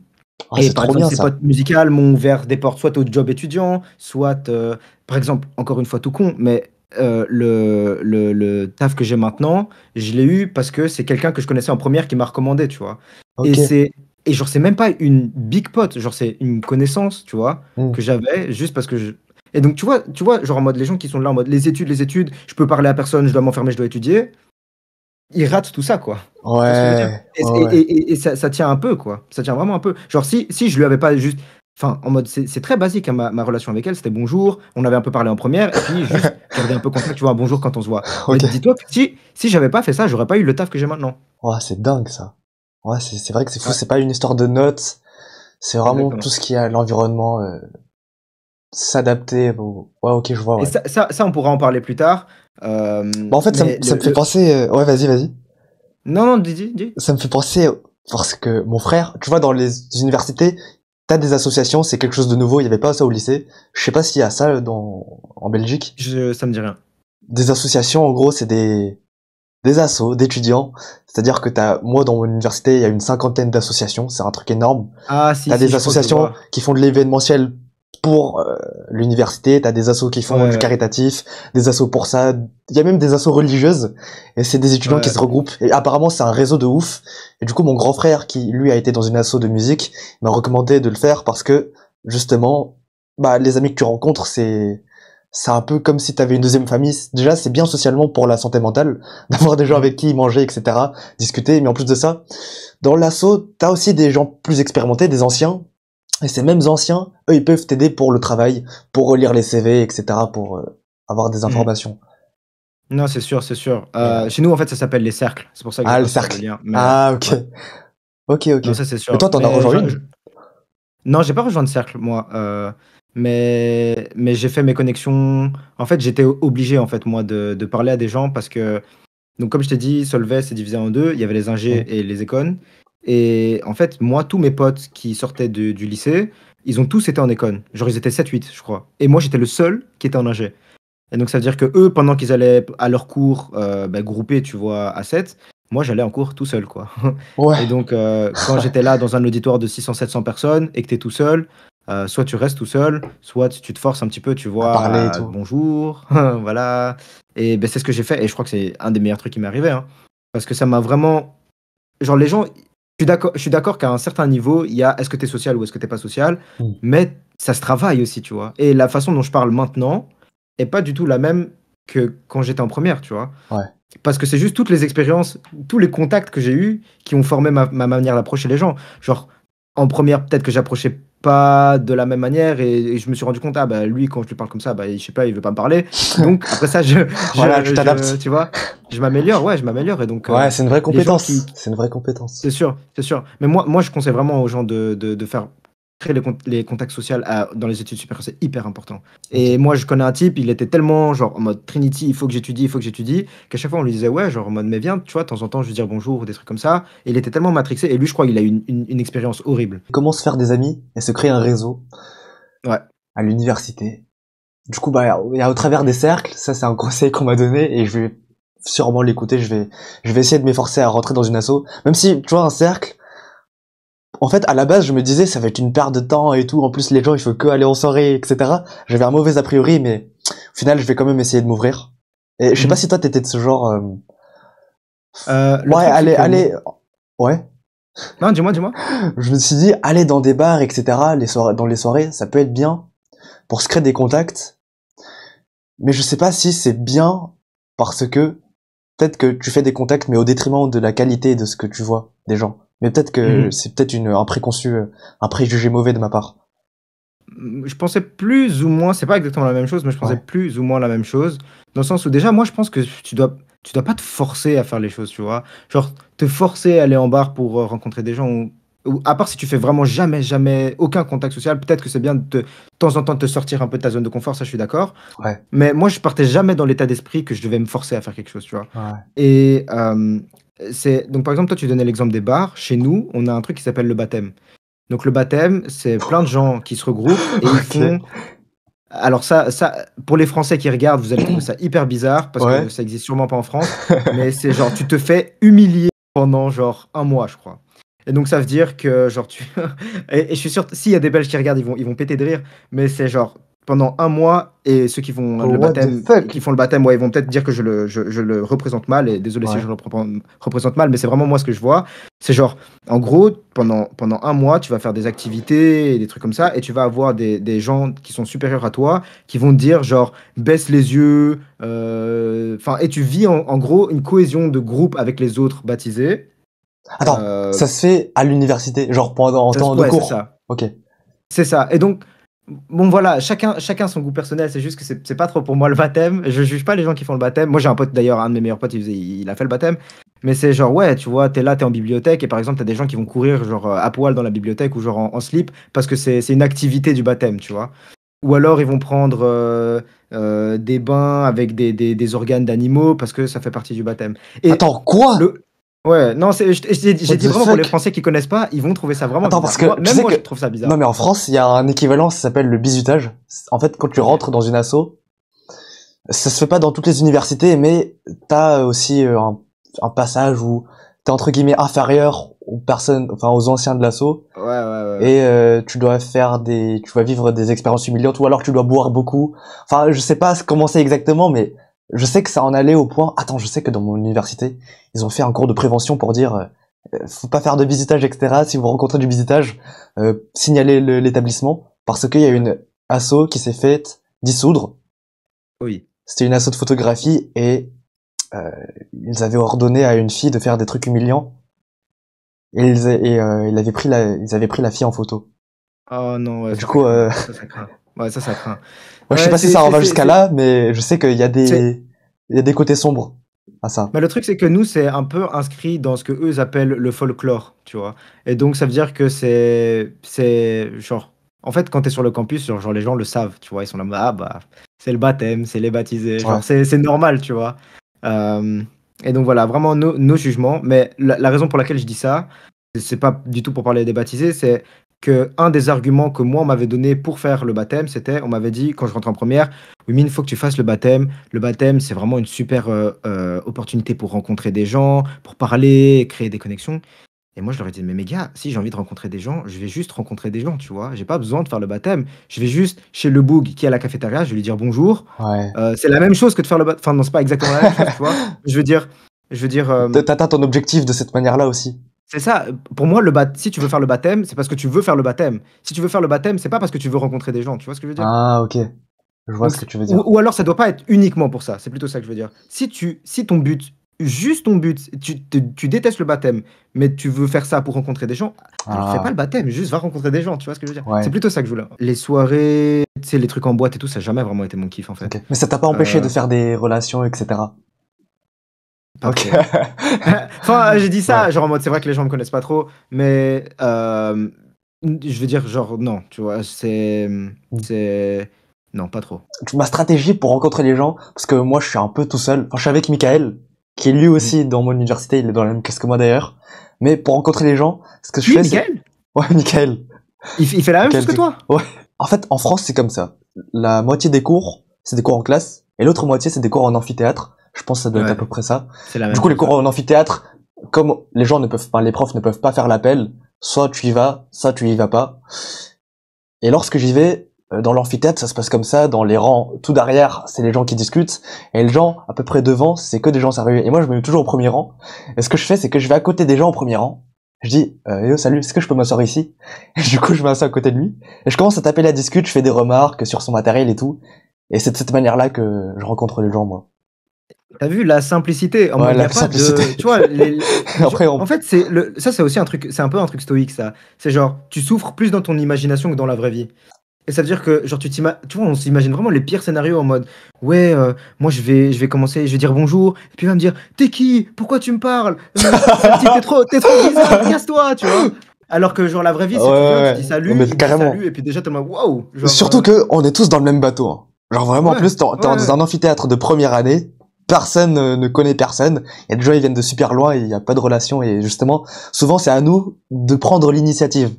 Ah, et c'est par trop exemple, bien ces ça. potes musicales m'ont ouvert des portes soit au job étudiant, soit, par exemple, encore une fois tout con, mais le taf que j'ai maintenant, je l'ai eu parce que c'est quelqu'un que je connaissais en première qui m'a recommandé, tu vois. Et Ok. c'est et genre c'est même pas une big pote, genre c'est une connaissance, tu vois, Hmm. que j'avais juste parce que je. Et donc tu vois, genre en mode les gens qui sont là en mode les études, je peux parler à personne, je dois m'enfermer, je dois étudier, ils ratent tout ça, quoi. Tu vois ce que je veux dire? Ouais, Et, ouais, et, ouais. et ça tient un peu, quoi. Ça tient vraiment un peu. Genre, si je lui avais pas juste. Enfin, en mode, c'est très basique, hein, ma relation avec elle, c'était bonjour, on avait un peu parlé en première, et puis juste garder un peu contact, tu vois, un bonjour quand on se voit. Mais Ok. dis-toi que si j'avais pas fait ça, j'aurais pas eu le taf que j'ai maintenant. Ouais, c'est dingue ça. Ouais, c'est vrai que c'est fou. Ouais, C'est pas une histoire de notes. C'est vraiment tout exactement. ce qui est à l'environnement, s'adapter. Ouais, ok, je vois, Et ouais. ça, on pourra en parler plus tard. Bah, en fait, Mais ça me fait penser. Ouais, vas-y, vas-y. Non, non, dis. Ça me fait penser parce que mon frère, tu vois, dans les universités, t'as des associations. C'est quelque chose de nouveau. Il y avait pas ça au lycée. Je sais pas s'il y a ça en Belgique. Ça me dit rien. Des associations, en gros, c'est des assos d'étudiants. C'est-à-dire que moi, dans mon université, il y a une cinquantaine d'associations. C'est un truc énorme. Ah, si, T'as si, des je crois que je associations vois. qui font de l'événementiel pour l'université, t'as des assos qui font du Ouais, caritatif, des assos pour ça, il y a même des assos religieuses, et c'est des étudiants qui ouais. se regroupent, et apparemment c'est un réseau de ouf, et du coup mon grand frère, qui lui a été dans une asso de musique, m'a recommandé de le faire parce que, justement, bah les amis que tu rencontres, c'est un peu comme si t'avais une deuxième famille. Déjà, c'est bien socialement pour la santé mentale, d'avoir des gens Mhm. avec qui manger, etc., discuter, mais en plus de ça, dans l'asso, t'as aussi des gens plus expérimentés, des anciens, et ces mêmes anciens, eux, ils peuvent t'aider pour le travail, pour relire les CV, etc., pour avoir des Mhm. informations. Non, c'est sûr, c'est sûr. Et, Chez nous, en fait, ça s'appelle les cercles. C'est pour ça que j'ai ah, le pas fait le cercle. lien. Mais Ah, ok. ouais. Ok, ok. Non, ça c'est Mais sûr. toi, t'en as rejoint une? Non, j'ai pas rejoint de cercle, moi. Mais j'ai fait mes connexions. En fait, j'étais obligé, en fait, moi, de parler à des gens parce que, donc, comme je t'ai dit, Solvay, c'est divisé en deux. Il y avait les Hmm. ingés et les écones. Et en fait, moi, tous mes potes qui sortaient du lycée, ils ont tous été en école. Genre, ils étaient 7-8, je crois. Et moi, j'étais le seul qui était en ingé. Et donc, ça veut dire que eux, pendant qu'ils allaient à leur cours bah, groupés, tu vois, à 7, moi, j'allais en cours tout seul, quoi. Et Ouais. donc, quand j'étais là dans un auditoire de 600-700 personnes et que tu es tout seul, soit tu restes tout seul, soit tu te forces un petit peu, tu À vois, parler et à tout. bonjour, voilà. Et ben, c'est ce que j'ai fait. Et je crois que c'est un des meilleurs trucs qui m'est arrivé, hein. Parce que ça m'a vraiment. Genre, les gens. Je suis d'accord qu'à un certain niveau, il y a est-ce que tu es social ou est-ce que tu pas social, Hmm. mais ça se travaille aussi, tu vois. Et la façon dont je parle maintenant est pas du tout la même que quand j'étais en première, tu vois. Ouais. Parce que c'est juste toutes les expériences, tous les contacts que j'ai eus qui ont formé ma manière d'approcher les gens. Genre, en première, peut-être que j'approchais pas de la même manière et je me suis rendu compte, ah bah lui, quand je lui parle comme ça, bah je sais pas, il veut pas me parler. Donc après ça, Voilà, tu t'adaptes. tu vois, je m'améliore, ouais, je m'améliore. Et donc, Ouais, c'est une vraie les gens qui, compétence. C'est une vraie compétence. c'est sûr, c'est sûr. Mais moi, je conseille vraiment aux gens de faire. créer les contacts sociaux dans les études supérieures, c'est hyper important. Et moi, je connais un type, il était tellement genre en mode Trinity, il faut que j'étudie, qu'à chaque fois on lui disait ouais, genre en mode mais viens, tu vois, de temps en temps, je veux dire bonjour ou des trucs comme ça. Et il était tellement matrixé. Et lui, je crois, il a eu une expérience horrible. Comment se faire des amis et se créer un réseau Ouais. à l'université. Du coup, bah, il y a au travers des cercles, ça c'est un conseil qu'on m'a donné et je vais sûrement l'écouter, je vais essayer de m'efforcer à rentrer dans une asso. Même si, tu vois, un cercle, en fait, à la base, je me disais, ça va être une perte de temps et tout. En plus, les gens, il faut que aller en soirée, etc. J'avais un mauvais a priori, mais au final, je vais quand même essayer de m'ouvrir. Et je sais pas si toi, t'étais de ce genre, ouais, allez, ouais. Non, dis-moi. Je me suis dit, aller dans des bars, etc., dans les soirées, ça peut être bien pour se créer des contacts. Mais je sais pas si c'est bien parce que peut-être que tu fais des contacts, mais au détriment de la qualité de ce que tu vois des gens. Mais peut-être que c'est peut-être un préconçu, un préjugé mauvais de ma part. Je pensais plus ou moins, c'est pas exactement la même chose, mais je pensais plus ou moins la même chose, dans le sens où déjà, moi, je pense que tu dois pas te forcer à faire les choses, tu vois. Genre, te forcer à aller en bar pour rencontrer des gens, ou à part si tu fais vraiment jamais aucun contact social, peut-être que c'est bien de temps en temps de te sortir un peu de ta zone de confort, ça je suis d'accord. Ouais. Mais moi, je partais jamais dans l'état d'esprit que je devais me forcer à faire quelque chose, tu vois. Ouais. Et donc, par exemple, toi, tu donnais l'exemple des bars. Chez nous, on a un truc qui s'appelle le baptême. Donc le baptême, c'est plein de gens qui se regroupent et ils font. Alors ça, pour les Français qui regardent, vous allez trouver ça hyper bizarre parce que ça existe sûrement pas en France. Mais c'est genre, tu te fais humilier pendant genre 1 mois, je crois. Et donc ça veut dire que genre et je suis sûr, s'il y a des Belges qui regardent, ils vont péter de rire. Mais c'est genre pendant 1 mois et ceux qui font le baptême, ouais, ils vont peut-être dire que je le représente mal. Et désolé si je le représente mal, mais c'est vraiment moi ce que je vois. C'est genre, en gros, pendant 1 mois, tu vas faire des activités et des trucs comme ça, et tu vas avoir des gens qui sont supérieurs à toi, qui vont te dire genre baisse les yeux, et tu vis en gros une cohésion de groupe avec les autres baptisés. Attends, ça se fait à l'université, genre pendant temps de cours. C'est ça. Ok. C'est ça. Et donc, bon voilà, chacun son goût personnel. C'est juste que c'est pas trop pour moi le baptême. Je juge pas les gens qui font le baptême. Moi j'ai un pote d'ailleurs, un de mes meilleurs potes, il a fait le baptême. Mais c'est genre ouais, tu vois, t'es en bibliothèque et par exemple t'as des gens qui vont courir genre à poil dans la bibliothèque ou genre en slip parce que c'est une activité du baptême, tu vois. Ou alors ils vont prendre des bains avec des organes d'animaux parce que ça fait partie du baptême. Et attends, quoi? Ouais, non, j'ai dit vraiment pour les Français qui connaissent pas, ils vont trouver ça vraiment bizarre. Parce que moi, je trouve ça bizarre. Non, mais en France, il y a un équivalent, ça s'appelle le bizutage. En fait, quand tu rentres dans une asso, ça se fait pas dans toutes les universités, mais t'as aussi un passage où t'es entre guillemets inférieur aux personnes, enfin aux anciens de l'asso. Ouais. Et tu dois vivre des expériences humiliantes, ou alors tu dois boire beaucoup. Enfin, je sais pas comment c'est exactement, mais je sais que ça en allait au point. Attends, je sais que dans mon université, ils ont fait un cours de prévention pour dire faut pas faire de bisutage, etc. Si vous rencontrez du bisutage, signalez l'établissement, parce qu'il y a une asso qui s'est faite dissoudre. Oui. C'était une asso de photographie et ils avaient ordonné à une fille de faire des trucs humiliants et ils avaient pris la fille en photo. Oh non, ouais. Du coup, ça craint. Ouais, ça craint. Ouais, je sais pas si ça en va jusqu'à là, mais je sais qu'il y a des côtés sombres à ça. Mais le truc, c'est que nous, c'est un peu inscrit dans ce que eux appellent le folklore, tu vois. Et donc, ça veut dire que c'est genre, en fait, quand t'es sur le campus, genre les gens le savent, tu vois. Ils sont là, ah bah, c'est le baptême, c'est les baptisés, genre, c'est normal, tu vois. Et donc voilà, vraiment nos jugements. Mais la raison pour laquelle je dis ça, c'est pas du tout pour parler des baptisés, c'est que un des arguments que moi on m'avait donné pour faire le baptême, c'était, on m'avait dit quand je rentre en première, oui, mais il faut que tu fasses le baptême. Le baptême, c'est vraiment une super opportunité pour rencontrer des gens, pour parler, créer des connexions. Et moi, je leur ai dit, mais mes gars, si j'ai envie de rencontrer des gens, je vais juste rencontrer des gens, tu vois. J'ai pas besoin de faire le baptême. Je vais juste chez le boug qui est à la cafétéria, je vais lui dire bonjour. Ouais. C'est la même chose que de faire le baptême. Enfin, non, c'est pas exactement la même chose, tu vois. Je veux dire. T'atteins ton objectif de cette manière-là aussi. C'est ça. Pour moi, si tu veux faire le baptême, c'est parce que tu veux faire le baptême. Si tu veux faire le baptême, c'est pas parce que tu veux rencontrer des gens. Tu vois ce que je veux dire? Ah, ok. Je vois ce que tu veux dire. Ou alors, ça doit pas être uniquement pour ça. C'est plutôt ça que je veux dire. Si ton but, juste ton but, tu détestes le baptême, mais tu veux faire ça pour rencontrer des gens, alors fais pas le baptême, juste va rencontrer des gens. Tu vois ce que je veux dire? Ouais. C'est plutôt ça que je voulais. Les soirées, tu sais, les trucs en boîte et tout, ça n'a jamais vraiment été mon kiff en fait. Okay. Mais ça t'a pas empêché de faire des relations, etc. Ok. Enfin, j'ai dit ça, genre en mode, c'est vrai que les gens me connaissent pas trop, mais Je veux dire, genre, non, tu vois, c'est. Non, pas trop. Ma stratégie pour rencontrer les gens, parce que moi je suis un peu tout seul, enfin je suis avec Michael, qui est lui Mm. aussi dans mon université, il est dans la même classe que moi d'ailleurs, mais pour rencontrer les gens, ce que je Lui, fais c'est... Michael, Ouais, Michael. il fait la même chose Michael, que toi? ouais. En fait, en France c'est comme ça. La moitié des cours, c'est des cours en classe, et l'autre moitié c'est des cours en amphithéâtre. Je pense que ça doit être à Ouais, peu près ça. c'est la Du même coup les chose, cours ouais. en amphithéâtre, comme les gens ne peuvent pas, les profs ne peuvent pas faire l'appel, soit tu y vas, soit tu y vas pas. Et lorsque j'y vais, dans l'amphithéâtre, ça se passe comme ça, dans les rangs tout derrière, c'est les gens qui discutent, et les gens à peu près devant, c'est que des gens sérieux. Et moi, je me mets toujours au premier rang. Et ce que je fais, c'est que je vais à côté des gens au premier rang. Je dis, yo, salut, est-ce que je peux m'asseoir ici? Et du coup, je m'assois à côté de lui. Et je commence à taper la discute, je fais des remarques sur son matériel et tout. Et c'est de cette manière-là que je rencontre les gens, moi. T'as vu la simplicité en Ouais, mode, il n'y la a pas simplicité. de. Tu vois, Après, en fait, ça, c'est aussi un truc, c'est un peu un truc stoïque, ça. C'est genre, tu souffres plus dans ton imagination que dans la vraie vie. Et ça veut dire que, genre, tu vois, on s'imagine vraiment les pires scénarios en mode, ouais, moi, je vais commencer, je vais dire bonjour, et puis il va me dire, t'es qui? Pourquoi tu me parles? Ce type, t'es trop bizarre, casse-toi, tu vois. Alors que, genre, la vraie vie, ouais, c'est tu viens, tu ouais, dis ouais. salut, Mais il te dit carrément. salut, et puis déjà, t'es en mode, waouh, genre, Surtout que on est tous dans le même bateau, hein. Genre vraiment, en ouais, plus, t'es ouais, dans ouais. un amphithéâtre de première année, personne ne connaît personne. Il y a des gens, ils viennent de super loin et il n'y a pas de relation. Et justement, souvent, c'est à nous de prendre l'initiative.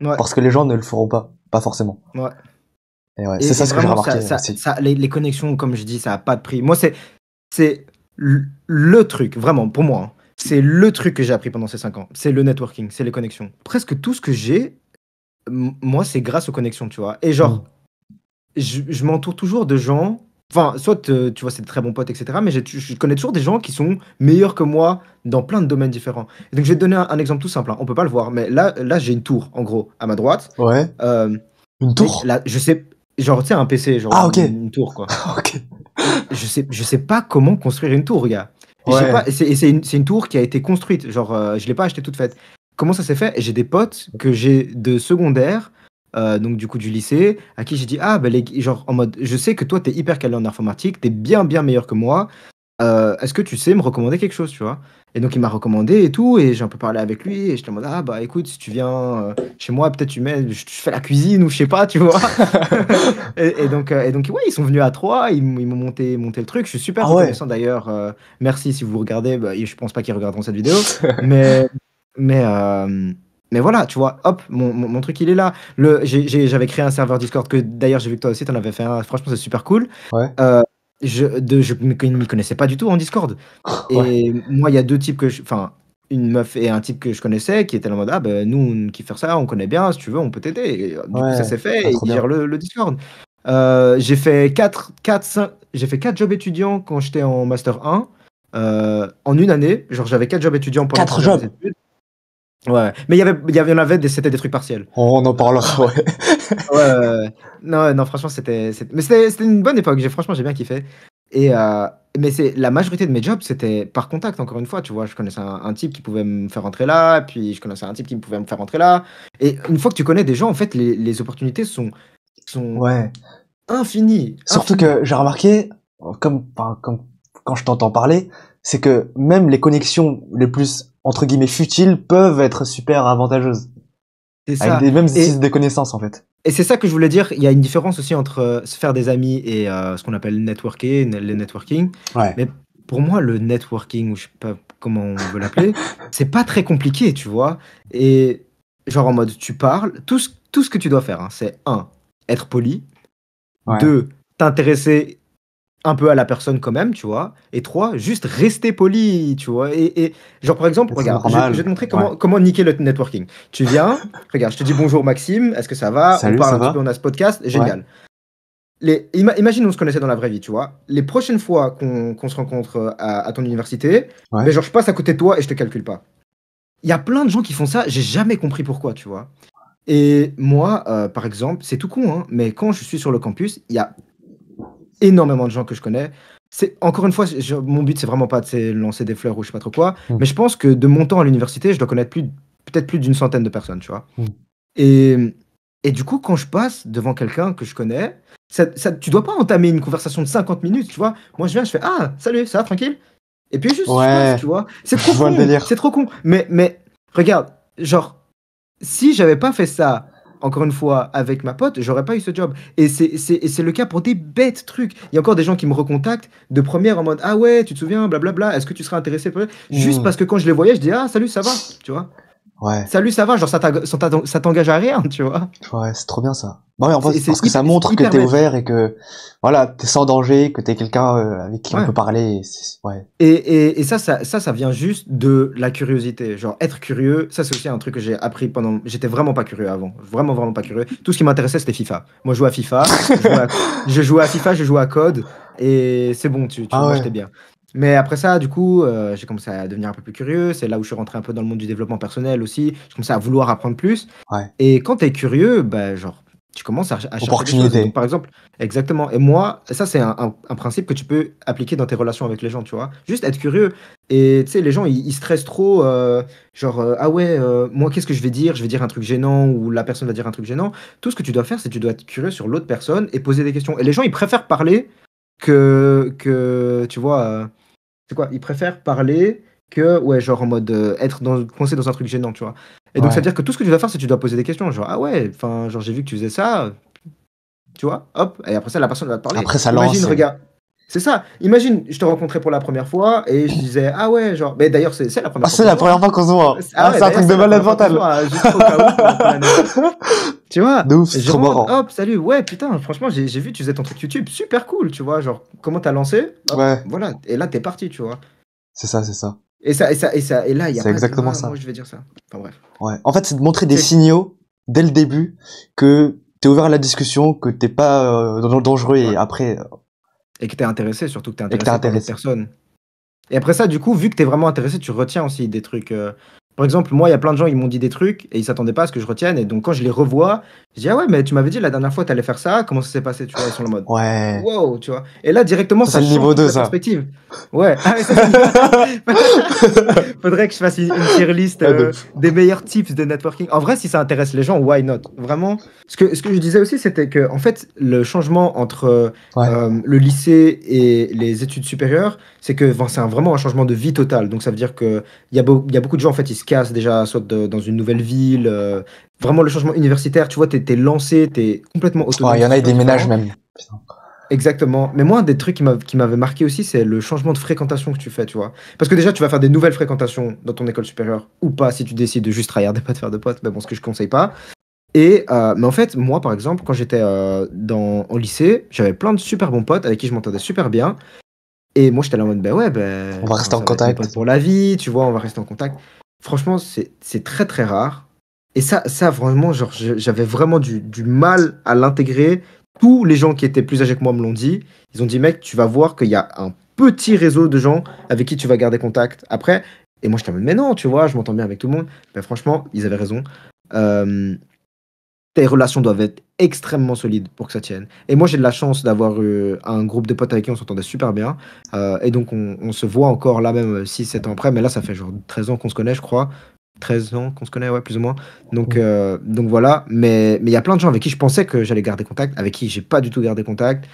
Ouais, Parce que les gens ne le feront pas. Pas forcément. ouais. Et ouais, c'est Et ça ce que j'ai vraiment, remarqué aussi. les connexions, comme je dis, ça n'a pas de prix. Moi, c'est le truc, vraiment, pour moi, hein. C'est le truc que j'ai appris pendant ces 5 ans. C'est le networking, c'est les connexions. Presque tout ce que j'ai, moi, c'est grâce aux connexions, tu vois. Et Mm. genre, je m'entoure toujours de gens. Enfin, soit, tu vois, c'est de très bons potes, etc. Mais je connais toujours des gens qui sont meilleurs que moi dans plein de domaines différents. Et donc, je vais te donner un exemple tout simple, hein. On peut pas le voir, mais là j'ai une tour, en gros, à ma droite. Ouais. Euh, Une Mec, tour? là, je sais, genre, tu sais, un PC, genre Ah, ok. une tour, quoi. Ok. Et je sais pas comment construire une tour, gars. Et je sais pas, Ouais. et c'est une tour qui a été construite, genre, je l'ai pas achetée toute faite. Comment ça s'est fait? Et j'ai des potes que j'ai de secondaire, donc du coup du lycée, à qui j'ai dit, ah, ben, genre, en mode, je sais que toi, t'es hyper calé en informatique, t'es bien, bien meilleur que moi. Est-ce que tu sais me recommander quelque chose, tu vois? Et donc il m'a recommandé et tout, et j'ai un peu parlé avec lui, et je te demande, ah bah écoute, si tu viens chez moi, peut-être je fais la cuisine ou je sais pas, tu vois. Et donc ouais, ils sont venus à trois, ils m'ont monté le truc. Je suis super Ah ouais. reconnaissant d'ailleurs. Merci si vous regardez, bah, je pense pas qu'ils regarderont cette vidéo, mais, mais, euh, mais voilà, tu vois, hop, mon truc il est là. J'avais créé un serveur Discord que d'ailleurs j'ai vu que toi aussi t'en avais fait un, franchement c'est super cool. Ouais. Euh, je ne m'y connaissais pas du tout en Discord. Ouais. Et moi, il y a deux types enfin, une meuf et un type que je connaissais qui étaient en mode, ah ben nous, on kiffe faire ça, on connaît bien, si tu veux, on peut t'aider. Et, du coup, ça Ouais. s'est Ah, fait et trop il gère bien. le Discord. J'ai fait 4 jobs étudiants quand j'étais en Master 1. En une année, genre j'avais 4 jobs étudiants pendant que je Quatre faisais mes jobs. études. Ouais, mais il y en avait, c'était des trucs partiels. On en parlera, ouais. Ouais, non, ouais, non, franchement, mais c'était une bonne époque. Franchement, j'ai bien kiffé. Mais la majorité de mes jobs, c'était par contact, encore une fois. Tu vois, je connaissais un type qui pouvait me faire rentrer là, puis je connaissais un type qui pouvait me faire rentrer là. Et une fois que tu connais des gens, en fait, les opportunités sont Ouais. infinies. Surtout Infinies. que j'ai remarqué, comme quand je t'entends parler, c'est que même les connexions les plus, entre guillemets, futiles peuvent être super avantageuses. C'est Avec ça. même si c'est Et, des connaissances, en fait. et c'est ça que je voulais dire. Il y a une différence aussi entre se faire des amis et ce qu'on appelle le networking. Ouais. Mais pour moi, le networking, ou je sais pas comment on veut l'appeler, c'est pas très compliqué, tu vois. Et genre en mode, tu parles, tout ce que tu dois faire, hein, c'est un, être poli, Ouais. deux, t'intéresser un peu à la personne quand même, tu vois. Et trois, juste rester poli, tu vois. Et genre, par exemple, Être regarde, je vais normal. te montrer Ouais. comment niquer le networking. Tu viens, regarde, je te dis bonjour Maxime, est-ce que ça va? On Salut, parle ça un petit peu, va? on a ce podcast, Ouais. génial. Imagine on se connaissait dans la vraie vie, tu vois. Les prochaines fois qu'on se rencontre à ton université, Ouais. ben genre je passe à côté de toi et je te calcule pas. Il y a plein de gens qui font ça, j'ai jamais compris pourquoi, tu vois. Et moi, par exemple, c'est tout con, hein, mais quand je suis sur le campus, il y a énormément de gens que je connais. Encore une fois, mon but, c'est vraiment pas de lancer des fleurs ou je sais pas trop quoi, Hmm. mais je pense que de mon temps à l'université, je dois connaître peut-être plus d'une centaine de personnes, tu vois. Hmm. Et, et du coup, quand je passe devant quelqu'un que je connais, tu dois pas entamer une conversation de 50 minutes, tu vois. Moi, je viens, je fais, ah, salut, ça va, tranquille? Et puis juste, je passe, Ouais. tu vois. C'est Je trop vois le con, c'est délire. trop con. Mais regarde, genre, si j'avais pas fait ça, encore une fois, avec ma pote, j'aurais pas eu ce job. Et c'est le cas pour des bêtes trucs. Il y a encore des gens qui me recontactent de première en mode ah ouais, tu te souviens, blablabla, est-ce que tu serais intéressé pour... Juste Hmm. parce que quand je les voyais, je dis ah salut, ça va, tu vois. Ouais. Salut, ça va, genre ça t'engage à rien, tu vois. Ouais, c'est trop bien ça. Bah ouais, en fait, parce C'est que ça c'est montre que hyper t'es bête. ouvert et que, voilà, t'es sans danger, que t'es quelqu'un avec qui on Ouais. peut parler. Ouais. Et ça vient juste de la curiosité. Genre, être curieux, ça, c'est aussi un truc que j'ai appris pendant. J'étais vraiment pas curieux avant. Vraiment, vraiment pas curieux. Tout ce qui m'intéressait, c'était FIFA. Moi, je jouais à FIFA, je jouais à FIFA, je jouais à COD, et c'est bon, Ah moi, ouais. j'étais bien. Mais après ça, du coup, j'ai commencé à devenir un peu plus curieux. C'est là où je suis rentré un peu dans le monde du développement personnel aussi. Je commençais à vouloir apprendre plus. Ouais. Et quand tu es curieux, bah, genre, tu commences à chercher des choses. Et donc, Opportunité. par exemple, exactement. Et moi, ça, c'est un principe que tu peux appliquer dans tes relations avec les gens, tu vois. Juste être curieux. Et tu sais, les gens, ils stressent trop. Ah ouais, moi, qu'est-ce que je vais dire? Je vais dire un truc gênant ou la personne va dire un truc gênant. Tout ce que tu dois faire, c'est que tu dois être curieux sur l'autre personne et poser des questions. Et les gens, ils préfèrent parler que tu vois, c'est quoi? Ils préfèrent parler que, ouais, genre en mode être coincé dans un truc gênant, tu vois. Et donc, ça veut Ouais. dire que tout ce que tu dois faire, c'est que tu dois poser des questions. Genre, ah ouais, enfin, genre, j'ai vu que tu faisais ça, tu vois, hop. Et après ça, la personne va te parler. Après, ça Imagine, lance. regarde. C'est ça. Imagine, je te rencontrais pour la première fois et je disais, ah ouais, genre. Mais d'ailleurs, c'est la Ah, première fois c'est qu'on se la voit, première hein. fois qu'on se voit. Ah Ah, ouais, c'est un d'ailleurs, truc de c'est la malade première fois qu'on se mental. voit, hein, juste au cas où, pour l'anecdote. Tu vois, De ouf, c'est je trop rentre, marrant. hop, salut, ouais, putain, franchement, j'ai vu, tu faisais ton truc YouTube, super cool, tu vois, genre, comment t'as lancé, hop, Ouais. voilà, et là, t'es parti, tu vois. C'est ça, c'est ça. Et là, il n'y a C'est pas de, exactement ah, moi, ça. je vais dire ça. Enfin, bref. Ouais. En fait, c'est de montrer des C'est, signaux dès le début que t'es ouvert à la discussion, que t'es pas dangereux et ouais. après, Et que t'es intéressé, surtout que t'es et que t'es intéressé par l'autre intéressé. personne. Et après ça, du coup, vu que t'es vraiment intéressé, tu retiens aussi des trucs. Par exemple, moi, il y a plein de gens, ils m'ont dit des trucs et ils s'attendaient pas à ce que je retienne. Et donc, quand je les revois, je dis, ah ouais, mais tu m'avais dit la dernière fois, t'allais faire ça, comment ça s'est passé, tu vois, ils sont en mode, Ouais. wow, tu vois. Et là, directement, Ça, c'est ça le change niveau toute 2 ta ça. perspective. Ouais, ah ouais, ça, c'est Faudrait que je fasse une tier list Ouais, de fou. des meilleurs tips de networking. En vrai, si ça intéresse les gens, why not? Vraiment. Ce que je disais aussi, c'était que, en fait, le changement entre Ouais. le lycée et les études supérieures, c'est que enfin, vraiment un changement de vie total. Donc, ça veut dire que il y a beaucoup de gens, en fait, ils se cassent déjà, soit dans une nouvelle ville. Vraiment, le changement universitaire, tu vois, t'es lancé, t'es complètement Ouais, autonome, il y en c'est a, ils super déménagent différent. même. Putain. Exactement. Mais moi, un des trucs qui m'avait marqué aussi, c'est le changement de fréquentation que tu fais, tu vois. Parce que déjà, tu vas faire des nouvelles fréquentations dans ton école supérieure, ou pas, si tu décides de juste tryhard et pas de faire de potes, mais bon, ce que je conseille pas. Mais en fait, moi, par exemple, quand j'étais au lycée, j'avais plein de super bons potes avec qui je m'entendais super bien. Et moi, j'étais là en mode, ben ouais, On ben, va enfin, rester en ça va être mes contact. potes pour la vie, tu vois, on va rester en contact. Franchement, c'est très, très rare. Et ça vraiment, genre, j'avais vraiment du mal à l'intégrer. Tous les gens qui étaient plus âgés que moi me l'ont dit. Ils ont dit, mec, tu vas voir qu'il y a un petit réseau de gens avec qui tu vas garder contact après. Et moi, je t'en mode, mais non, tu vois, je m'entends bien avec tout le monde. Ben, franchement, ils avaient raison. Euh, Tes relations doivent être extrêmement solides pour que ça tienne. Et moi, j'ai de la chance d'avoir eu un groupe de potes avec qui on s'entendait super bien. Et donc, on se voit encore là, même 6 7 ans après. Mais là, ça fait genre 13 ans qu'on se connaît, je crois. 13 ans qu'on se connaît, ouais, plus ou moins. Donc voilà. Mais il y a plein de gens avec qui je pensais que j'allais garder contact, avec qui j'ai pas du tout gardé contact.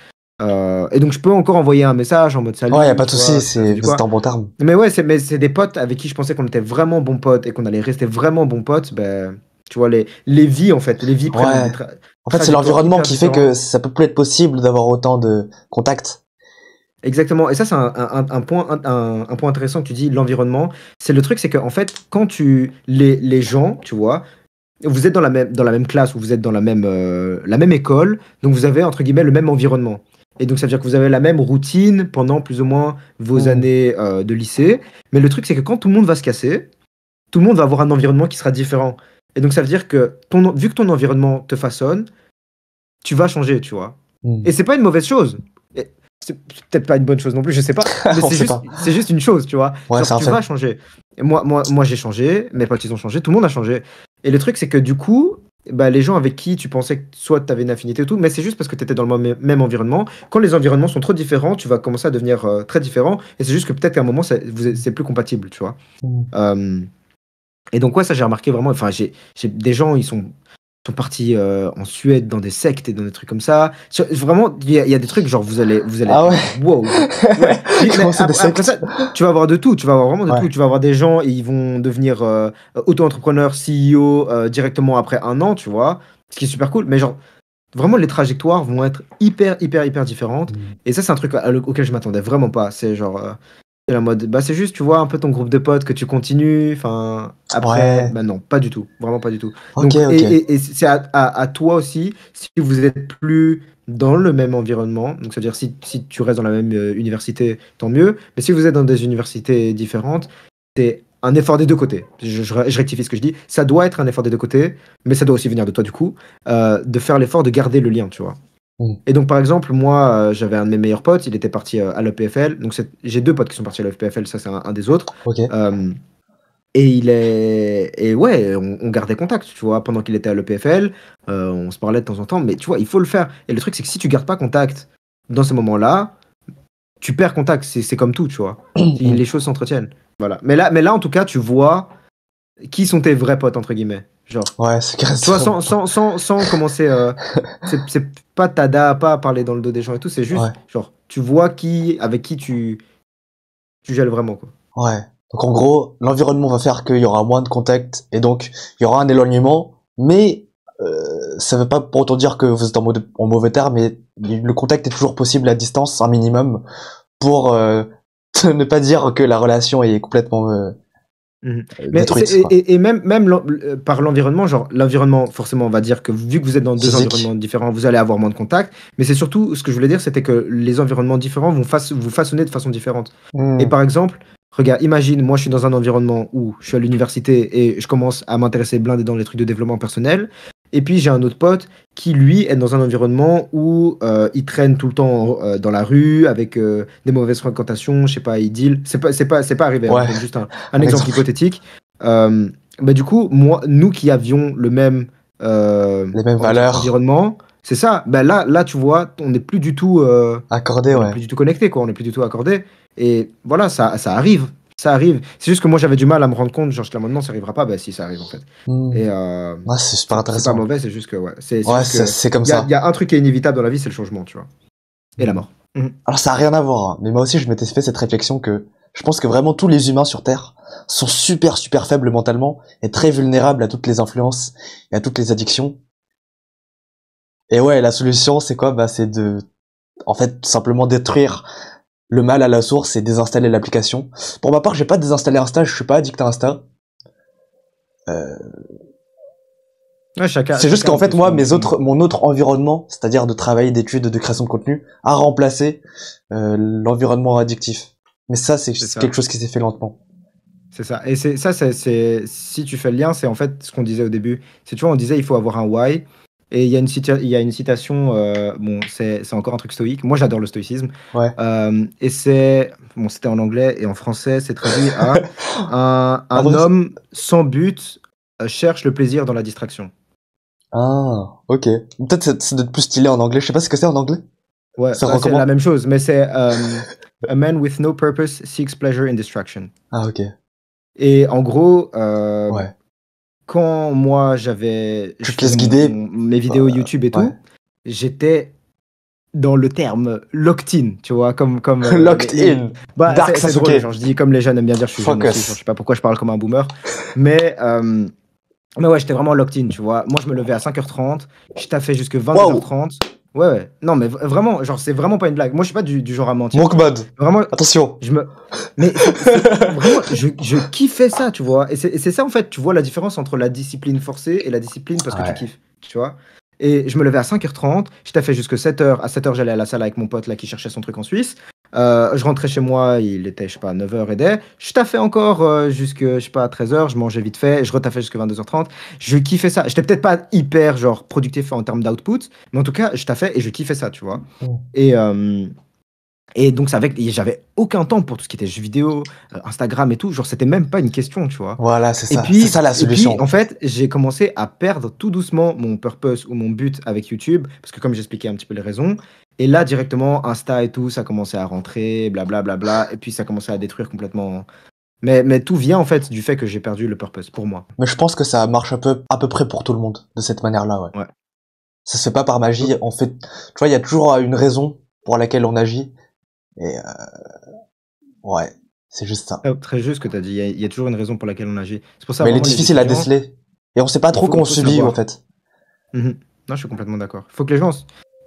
Et donc, je peux encore envoyer un message en mode Ouais, y a salut, pas de tu vois, souci, ça fait c'est, du vous êtes quoi. en bon terme. Mais c'est des potes avec qui je pensais qu'on était vraiment bons potes et qu'on allait rester vraiment bons potes. Ben, tu vois, les vies, en fait, les vies prennent des Ouais. En fait, c'est trajectoires l'environnement hyper qui fait que différentes. ça peut plus être possible d'avoir autant de contacts. Exactement. Et ça, c'est un point intéressant que tu dis, l'environnement. C'est le truc, c'est qu'en fait, quand les gens, tu vois, vous êtes dans la même classe ou vous êtes dans la même école, donc vous avez, entre guillemets, le même environnement. Et donc, ça veut dire que vous avez la même routine pendant plus ou moins vos Hmm. années de lycée. Mais le truc, c'est que quand tout le monde va se casser, tout le monde va avoir un environnement qui sera différent. Et donc, ça veut dire que vu que ton environnement te façonne, tu vas changer, tu vois. Hmm. Et c'est pas une mauvaise chose. Et c'est peut-être pas une bonne chose non plus, je sais pas. Mais On sait pas. c'est juste une chose, tu vois. Ouais, c'est Genre, un tu fait. vas changer. Et moi j'ai changé, mes potes ils ont changé, tout le monde a changé. Et le truc, c'est que du coup, bah, les gens avec qui tu pensais que soit tu avais une affinité et tout, mais c'est juste parce que tu étais dans le même environnement. Quand les environnements sont trop différents, tu vas commencer à devenir très différent. Et c'est juste que peut-être qu'à un moment, c'est plus compatible, tu vois. Hmm. Euh, et donc, ouais, ça, j'ai remarqué vraiment. Enfin, j'ai des gens, ils sont. sont partis en Suède dans des sectes et dans des trucs comme ça. Vraiment, il y a des trucs genre vous allez Ah ouais. wow. Ouais. Comment c'est des Après ça, sectes? tu vas avoir de tout. Tu vas avoir vraiment de Ouais. tout. Tu vas avoir des gens, ils vont devenir auto-entrepreneurs, CEO directement après un an, tu vois. Ce qui est super cool. Mais genre, vraiment, les trajectoires vont être hyper différentes. Mm. Et ça, c'est un truc auquel je m'attendais vraiment pas. C'est genre, c'est la mode, bah c'est juste, tu vois, un peu ton groupe de potes que tu continues. Enfin, après, Ouais. bah non, pas du tout. Vraiment pas du tout. Ok, Donc, ok. et c'est à toi aussi, si vous êtes plus dans le même environnement, donc c'est-à-dire si tu restes dans la même université, tant mieux. Mais si vous êtes dans des universités différentes, c'est un effort des deux côtés. Je rectifie ce que je dis. Ça doit être un effort des deux côtés, mais ça doit aussi venir de toi du coup, de faire l'effort de garder le lien, tu vois. Mm. Et donc, par exemple, moi, j'avais un de mes meilleurs potes, il était parti à l'EPFL. Donc, j'ai deux potes qui sont partis à l'EPFL, ça, c'est un des autres. Ok. Et ouais, on gardait contact, tu vois, pendant qu'il était à l'EPFL. On se parlait de temps en temps, mais tu vois, il faut le faire. Et le truc, c'est que si tu gardes pas contact dans ces moments-là, tu perds contact. C'est comme tout, tu vois. Si Mm. les choses s'entretiennent. Voilà. Mais là, en tout cas, tu vois qui sont tes vrais potes, entre guillemets. Genre. Ouais, c'est clair. Tu vois, sans commencer. C'est pas tada, pas parler dans le dos des gens et tout, c'est juste, Ouais. genre, tu vois avec qui tu gèles vraiment, quoi. Ouais. Donc en gros, l'environnement va faire qu'il y aura moins de contact et donc il y aura un éloignement, mais ça veut pas pour autant dire que vous êtes en mauvais terme, mais le contact est toujours possible à distance, un minimum, pour ne pas dire que la relation est complètement Mais détruite, quoi. et même, par l'environnement, genre, l'environnement, forcément, on va dire que vu que vous êtes dans deux Physique. environnements différents, vous allez avoir moins de contact. Mais c'est surtout, ce que je voulais dire, c'était que les environnements différents vont vous façonner de façon différente. Et Hmm. par exemple, regarde, imagine, moi je suis dans un environnement où je suis à l'université et je commence à m'intéresser blindé dans les trucs de développement personnel. Et puis j'ai un autre pote qui, lui, est dans un environnement où il traîne tout le temps dans la rue avec des mauvaises fréquentations, je sais pas, il deal. C'est pas arrivé, hein, Ouais. je donne juste un Un exemple exemple. hypothétique. Bah, du coup, nous qui avions le même Les mêmes on va dire, valeurs environnement, c'est ça. Bah, là, tu vois, on n'est plus du tout. accordées, On n'est ouais. plus du tout connecté, quoi. On n'est plus du tout accordé. Et voilà, ça arrive. Ça arrive. C'est juste que moi, j'avais du mal à me rendre compte. Genre, l'amendement, ça arrivera pas. Bah, si, ça arrive, en fait. Hmm. Et Ouais, c'est super c'est pas intéressant. mauvais, c'est juste que, ouais. C'est Ouais, juste que. c'est comme Il y ça. a un truc qui est inévitable dans la vie, c'est le changement, tu vois. Et la Hmm. mort. Mhm. Alors ça a rien à voir, hein, mais moi aussi je m'étais fait cette réflexion que je pense que vraiment tous les humains sur Terre sont super faibles mentalement et très vulnérables à toutes les influences et à toutes les addictions. Et ouais, la solution c'est quoi? Bah c'est de, en fait, tout simplement détruire le mal à la source et désinstaller l'application. Pour ma part, j'ai pas désinstallé Insta, je suis pas addict à Insta. Ouais, C'est juste chacun qu'en un peu fait, moi, son. mon autre environnement, c'est-à-dire de travail, d'études, de création de contenu, a remplacé l'environnement addictif. Mais ça, c'est C'est ça. quelque chose qui s'est fait lentement. C'est ça. Et si tu fais le lien, c'est en fait ce qu'on disait au début. C'est, tu vois, on disait il faut avoir un why. Et il y a une citation, bon, c'est encore un truc stoïque. Moi, j'adore le stoïcisme. Ouais. Et bon, c'était en anglais et en français, c'est traduit à En un vrai, homme sans but cherche le plaisir dans la distraction. ah, ok. Peut-être c'est d'être plus stylé en anglais. Je sais pas ce que c'est en anglais. Ouais, Ça bah, c'est la recommande. même chose, mais c'est A man with no purpose seeks pleasure in distraction. Ah, ok. Et en gros, Ouais. quand moi je Tu te laisses faisais guider. mes vidéos YouTube et Ouais. tout, j'étais dans le terme locked in, tu vois, comme Locked in. bah Dark c'est drôle, Sasuke. genre je dis comme les jeunes aiment bien dire, je suis jeune aussi, genre, je Focus. sais pas pourquoi je parle comme un boomer, mais euh, mais ouais, j'étais vraiment locked in, tu vois. Moi, je me levais à 5h30, je taffais jusque Wow. 22h30. Ouais, ouais. Non, mais vraiment, genre, c'est vraiment pas une blague. Moi, je suis pas du genre à mentir, Monk tu vois. mode. Vraiment, Attention. je me. Mais vraiment, je kiffais ça, tu vois. Et c'est ça, en fait, tu vois la différence entre la discipline forcée et la discipline parce que tu Ouais. kiffes, tu vois. Et je me levais à 5h30, je taffais jusque 7h. À 7h, j'allais à la salle avec mon pote là qui cherchait son truc en Suisse. Je rentrais chez moi, il était, je sais pas, 9h et des. Je taffais encore jusque, je sais pas, 13h, je mangeais vite fait, je retaffais jusque 22h30. Je kiffais ça. J'étais peut-être pas hyper, genre, productif en termes d'output, mais en tout cas, je taffais et je kiffais ça, tu vois. Et, euh, et donc, j'avais aucun temps pour tout ce qui était jeux vidéo, Instagram et tout. Genre, c'était même pas une question, tu vois. Voilà, c'est Et ça. C'est puis, ça la en solution. fait, j'ai commencé à perdre tout doucement mon purpose ou mon but avec YouTube, parce que comme j'expliquais un petit peu les raisons, et là, directement, Insta et tout, ça commençait à rentrer, blablabla, et puis ça commençait à détruire complètement Mais tout vient en fait du fait que j'ai perdu le purpose pour moi. Mais je pense que ça marche à peu près pour tout le monde, de cette manière-là, ouais. Ouais. Ça se fait pas par magie, en fait, tu vois, il y a toujours une raison pour laquelle on agit, et ouais, c'est juste ça. Très juste ce que tu as dit, il y a toujours une raison pour laquelle on agit. C'est pour ça Mais elle est vraiment les difficile à étudiants, déceler. Et on sait pas trop il qu'on faut subit, en savoir. fait. Mhm. Non, je suis complètement d'accord. Il faut que les gens,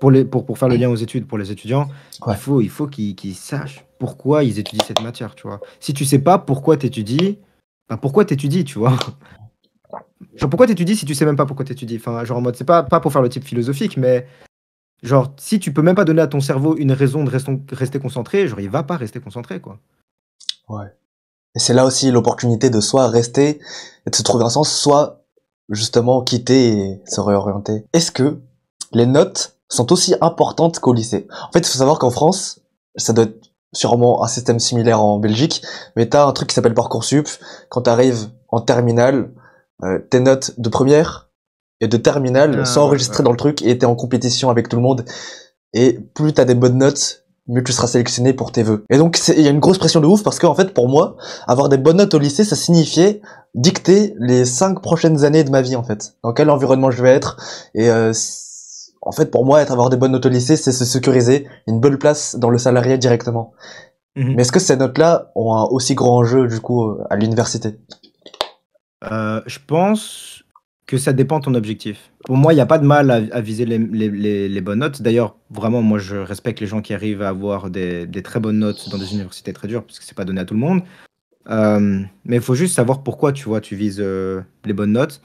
pour faire le lien aux études, pour les étudiants, Ouais. il faut qu'ils sachent pourquoi ils étudient cette matière, tu vois. Si tu sais pas pourquoi t'étudies, bah pourquoi t'étudies, tu vois. Genre, pourquoi t'étudies si tu sais même pas pourquoi t'étudies? Enfin, genre en mode, c'est pas pour faire le type philosophique, mais genre, si tu peux même pas donner à ton cerveau une raison de rester concentré, genre, il va pas rester concentré, quoi. Ouais. Et c'est là aussi l'opportunité de soit rester et de se trouver un sens, soit justement quitter et se réorienter. Est-ce que les notes sont aussi importantes qu'au lycée? En fait, il faut savoir qu'en France, ça doit être sûrement un système similaire en Belgique, mais t'as un truc qui s'appelle Parcoursup. Quand t'arrives en terminale, tes notes de première et de terminale sont Ah, ouais, enregistrées dans le truc et t'es en compétition avec tout le monde. Et plus t'as des bonnes notes, mieux tu seras sélectionné pour tes vœux. Et donc il y a une grosse pression de ouf parce qu'en fait pour moi, avoir des bonnes notes au lycée, ça signifiait dicter les 5 prochaines années de ma vie en fait. Dans quel environnement je vais être. Et en fait pour moi, avoir des bonnes notes au lycée, c'est se sécuriser une bonne place dans le salarié directement. Mhm. Mais est-ce que ces notes-là ont un aussi grand enjeu du coup à l'université? Je pense que ça dépend de ton objectif. Pour moi, il n'y a pas de mal à viser les bonnes notes. D'ailleurs, vraiment, moi, je respecte les gens qui arrivent à avoir des très bonnes notes dans des universités très dures, parce que c'est pas donné à tout le monde. Mais il faut juste savoir pourquoi, tu vois, tu vises les bonnes notes.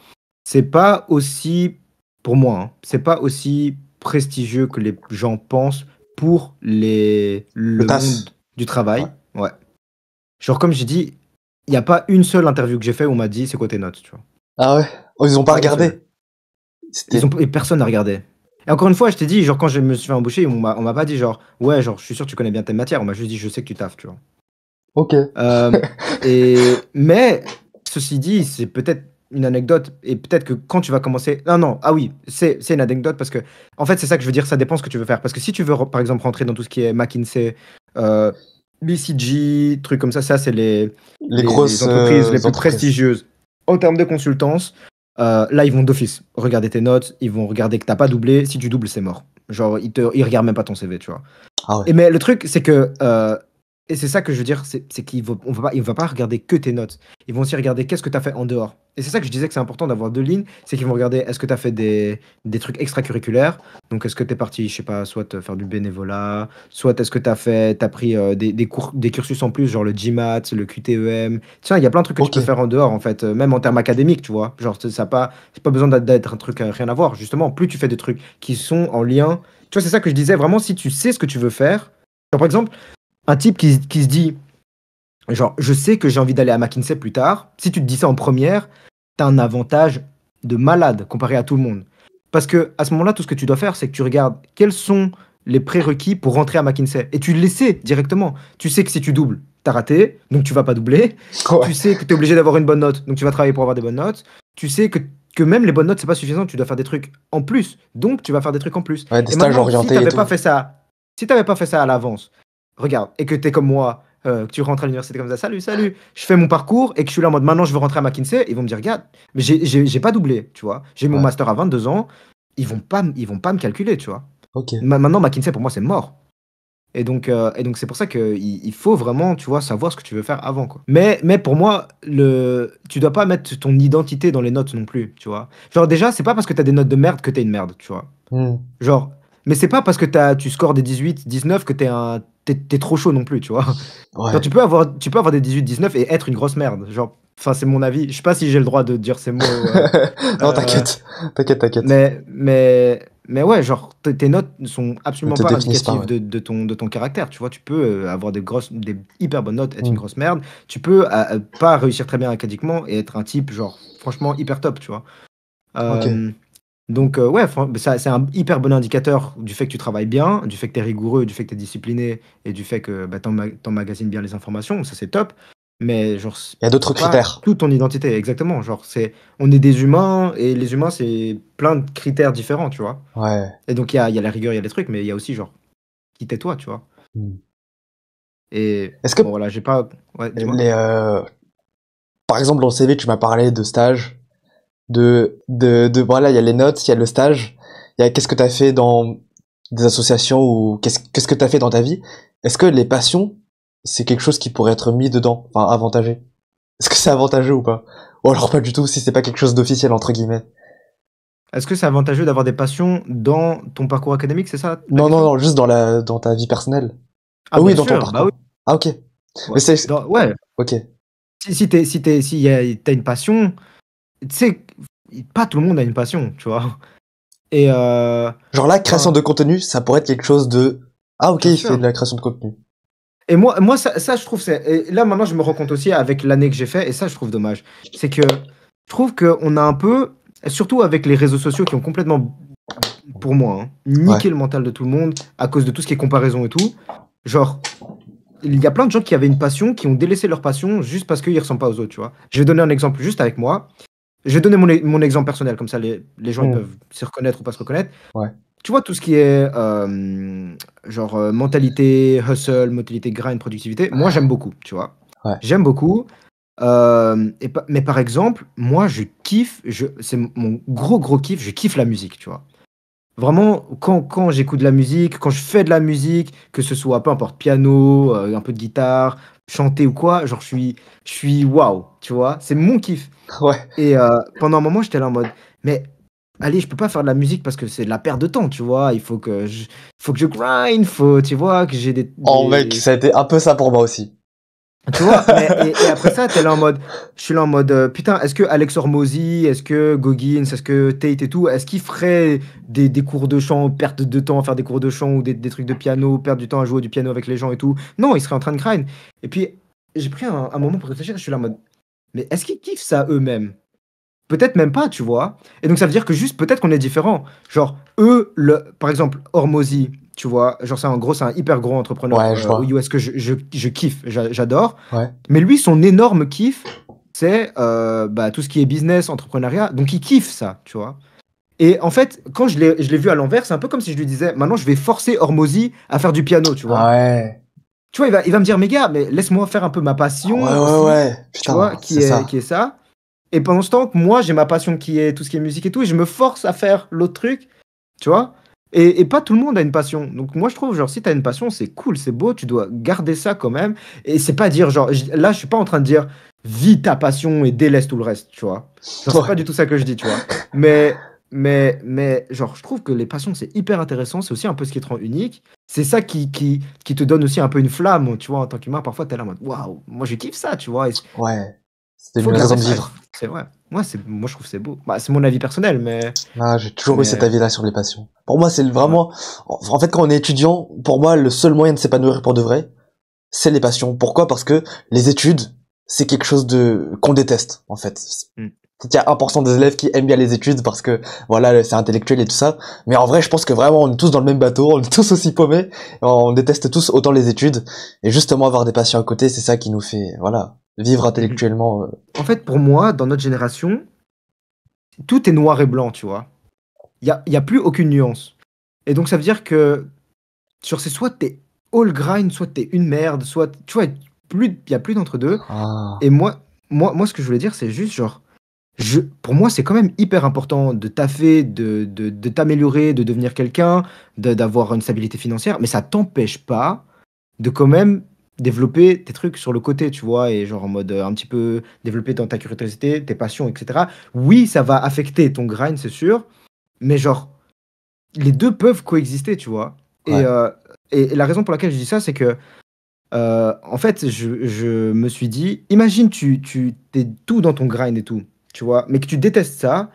C'est pas aussi, pour moi, hein, c'est pas aussi prestigieux que les gens pensent pour Le le taf. monde du Ouais. travail. Ouais. Genre, comme j'ai dit, il n'y a pas une seule interview que j'ai fait où on m'a dit c'est quoi tes notes, tu vois. Ah ouais? Oh, ils ont pas Pas une seule. regardé. C'était... Et personne n'a regardé. Et encore une fois, je t'ai dit, genre, quand je me suis fait embaucher, on m'a pas dit, genre, ouais, genre, je suis sûr que tu connais bien tes matières. On m'a juste dit, je sais que tu taffes, tu vois. Ok. Euh, mais, ceci dit, c'est peut-être une anecdote. Et peut-être que quand tu vas commencer. Non, non, ah oui, c'est une anecdote parce que, en fait, c'est ça que je veux dire, ça dépend ce que tu veux faire. Parce que si tu veux, par exemple, rentrer dans tout ce qui est McKinsey, euh, BCG, trucs comme ça, c'est Les les grosses entreprises les plus entreprises. prestigieuses en termes de consultance. Là, ils vont d'office regarder tes notes, ils vont regarder que t'as pas doublé. Si tu doubles, c'est mort. Genre, ils regardent même pas ton CV, tu vois. Ah ouais. Mais le truc, c'est que, et c'est ça que je veux dire, c'est il va pas regarder que tes notes. Ils vont aussi regarder qu'est-ce que tu as fait en dehors. Et c'est ça que je disais que c'est important d'avoir deux lignes, c'est qu'ils vont regarder est-ce que tu as fait des trucs extracurriculaires. Donc, est-ce que tu es parti, je sais pas, soit faire du bénévolat, soit est-ce que t'as pris des cours, des cursus en plus, genre le GMAT, le QTEM. Tiens, il y a plein de trucs que tu Ok. peux faire en dehors, en fait, même en termes académiques, tu vois. Genre, c'est pas besoin d'être un truc rien à voir. Justement, plus tu fais des trucs qui sont en lien. Tu vois, c'est ça que je disais, vraiment, si tu sais ce que tu veux faire. Genre, par exemple, un type qui se dit, genre, je sais que j'ai envie d'aller à McKinsey plus tard. Si tu te dis ça en première, tu as un avantage de malade comparé à tout le monde. Parce que à ce moment-là, tout ce que tu dois faire, c'est que tu regardes quels sont les prérequis pour rentrer à McKinsey. Et tu le sais directement. Tu sais que si tu doubles, t'as raté, donc tu vas pas doubler. Ouais. Tu sais que tu es obligé d'avoir une bonne note, donc tu vas travailler pour avoir des bonnes notes. Tu sais que même les bonnes notes, c'est pas suffisant, tu dois faire des trucs en plus. Donc tu vas faire des trucs en plus. Ouais, des Et stages maintenant, orientés et tout. si t'avais pas fait ça à l'avance, regarde, et que tu es comme moi, que tu rentres à l'université comme ça, salut, salut, je fais mon parcours et que je suis là en mode maintenant je veux rentrer à McKinsey, ils vont me dire, regarde, mais j'ai pas doublé, tu vois. J'ai mon Ouais. master à 22 ans, ils vont pas me calculer, tu vois. Ok. Maintenant, McKinsey pour moi c'est mort. Et donc c'est pour ça qu'il faut vraiment, tu vois, savoir ce que tu veux faire avant, quoi. Mais pour moi, tu dois pas mettre ton identité dans les notes non plus, tu vois. Genre déjà, c'est pas parce que t'as des notes de merde que t'es une merde, tu vois. Hmm. Genre, mais c'est pas parce que tu scores des 18, 19 que t'es trop chaud non plus, tu vois. Genre, Ouais. tu peux avoir des 18, 19 et être une grosse merde. Genre, enfin, c'est mon avis. Je sais pas si j'ai le droit de dire ces mots. Non, Euh, t'inquiète. T'inquiète, t'inquiète. mais ouais, genre, tes notes ne sont Ne absolument te pas définissent pas, indicatives ouais. de ton caractère. Tu vois, tu peux avoir des hyper bonnes notes, être une Hmm. grosse merde. Tu peux pas réussir très bien académiquement et être un type, genre, franchement, hyper top, tu vois. Ok. Euh, donc, ouais, c'est un hyper bon indicateur du fait que tu travailles bien, du fait que tu es rigoureux, du fait que tu es discipliné et du fait que bah, t'emmagasines bien les informations. Ça, c'est top. Mais, genre, Il y a d'autres c'est pas critères. toute ton identité, exactement. Genre, on est des humains et les humains, c'est plein de critères différents, tu vois. Ouais. Et donc, il y a la rigueur, il y a les trucs, mais il y a aussi, genre, qui t'es toi, tu vois. Hmm. Et Est-ce que bon, voilà, j'ai pas. Ouais, dis-moi. les par exemple, dans le CV, tu m'as parlé de stage, voilà, il y a les notes, il y a le stage, il y a qu'est-ce que t'as fait dans des associations ou qu'est-ce que t'as fait dans ta vie. Est-ce que les passions, c'est quelque chose qui pourrait être mis dedans, enfin, avantagé? Est-ce que c'est avantageux ou pas? Ou alors pas du tout, si c'est pas quelque chose d'officiel, entre guillemets. Est-ce que c'est avantageux d'avoir des passions dans ton parcours académique, c'est ça la Non, non, question? non, juste dans ta vie personnelle. Ah Ah, oui, bien dans ton sûr, bah oui. parcours. Ah, ok. Ouais. Mais c'est, Ouais. ok. Si t'as une passion, tu sais, pas tout le monde a une passion, tu vois. Et Genre la création enfin, de contenu, ça pourrait être quelque chose de, ah, ok, bien il fait sûr. de la création de contenu. Et moi ça, je trouve, et là maintenant je me rends compte aussi avec l'année que j'ai fait, et ça je trouve dommage, c'est que je trouve qu'on a un peu, surtout avec les réseaux sociaux qui ont complètement, pour moi, hein, Ouais. niqué le mental de tout le monde à cause de tout ce qui est comparaison et tout. Genre, il y a plein de gens qui avaient une passion, qui ont délaissé leur passion juste parce qu'ils ressemblent pas aux autres, tu vois. Je vais donner un exemple juste avec moi. Je vais donner mon exemple personnel, comme ça les gens ils Hmm. peuvent se reconnaître ou pas se reconnaître. Ouais. Tu vois, tout ce qui est mentalité, hustle, mentalité grind, productivité, moi j'aime beaucoup, tu vois. Ouais. J'aime beaucoup. Mais par exemple, moi je kiffe, c'est mon gros kiff, je kiffe la musique, tu vois. Vraiment, quand j'écoute de la musique, quand je fais de la musique, que ce soit peu importe, piano, un peu de guitare, chanter ou quoi, genre je suis waouh, tu vois, c'est mon kiff. Ouais. Et pendant un moment, j'étais là en mode, mais allez, je peux pas faire de la musique parce que c'est de la perte de temps, tu vois. Il faut que je grind, tu vois, que j'ai Oh, mec, ça a été un peu ça pour moi aussi. tu vois. Mais et après ça, je suis là en mode, putain, est-ce que Alex Hormozy, est-ce que Goggins, est-ce que Tate et tout, est-ce qu'ils feraient des cours de chant, perte de temps à faire des cours de chant ou des trucs de piano, perdre du temps à jouer du piano avec les gens et tout. Non, ils seraient en train de grind. Et puis j'ai pris un moment pour réfléchir. Je suis là en mode, mais est-ce qu'ils kiffent ça eux-mêmes? Peut-être même pas, tu vois. Et donc ça veut dire que juste peut-être qu'on est différent. Genre, eux, par exemple, Hormozy, tu vois, genre c'est un hyper gros entrepreneur Ouais, je aux vois. US que je kiffe, j'adore. Ouais. Mais lui, son énorme kiff, c'est bah, tout ce qui est business, entrepreneuriat. Donc il kiffe ça, tu vois. Et en fait, quand je l'ai vu à l'envers, c'est un peu comme si je lui disais, maintenant je vais forcer Hormozy à faire du piano, tu Ah vois. ouais. Tu vois, il va me dire, mais gars, mais laisse-moi faire un peu ma Ah ouais, passion ouais, aussi, ouais. tu vois, Putain, c'est qui est ça. ça. Et pendant ce temps que moi, j'ai ma passion qui est tout ce qui est musique et tout, et je me force à faire l'autre truc, tu vois. Et pas tout le monde a une passion. Donc moi, je trouve, genre, si t'as une passion, c'est cool, c'est beau, tu dois garder ça quand même. Et c'est pas dire, genre, là, je suis pas en train de dire, vis ta passion et délaisse tout le reste, tu vois. Genre, c'est pas Ouais. du tout ça que je dis, tu vois. Mais genre, je trouve que les passions, c'est hyper intéressant, c'est aussi un peu ce qui te rend unique. C'est ça qui te donne aussi un peu une flamme, tu vois, en tant qu'humain. Parfois, t'es là en mode, waouh, moi, je kiffe ça, tu vois. Ouais. C'était Faut une raison garder de ça, vivre. c'est vrai. Moi, je trouve que c'est beau. Bah, c'est mon avis personnel, Ah, j'ai toujours eu cet mais avis-là sur les passions. Pour moi, c'est ouais. vraiment, en fait, quand on est étudiant, pour moi, le seul moyen de s'épanouir pour de vrai, c'est les passions. Pourquoi? Parce que les études, c'est quelque chose qu'on déteste, en fait. Mm. Il y a 1% des élèves qui aiment bien les études parce que, voilà, c'est intellectuel et tout ça. Mais en vrai, je pense que vraiment, on est tous dans le même bateau, on est tous aussi paumés, on déteste tous autant les études. Et justement, avoir des passions à côté, c'est ça qui nous fait, voilà, vivre Mhm. intellectuellement. En fait, pour moi, dans notre génération, tout est noir et blanc, tu vois. Il y a plus aucune nuance. Et donc, ça veut dire que sur ces, soit t'es all grind, soit t'es une merde, soit, tu vois, il y a plus d'entre deux. Ah, Et moi, ce que je voulais dire, c'est juste genre, pour moi, c'est quand même hyper important de taffer, de t'améliorer, de devenir quelqu'un, d'avoir une stabilité financière, mais ça t'empêche pas de quand même développer tes trucs sur le côté, tu vois, et genre en mode un petit peu développer dans ta curiosité, tes passions, etc. Oui, ça va affecter ton grind, c'est sûr, mais genre, les deux peuvent coexister, tu vois. Et, ouais, euh, et la raison pour laquelle je dis ça, c'est que, en fait, je me suis dit, imagine, t'es tout dans ton grind et tout, tu vois, mais que tu détestes ça.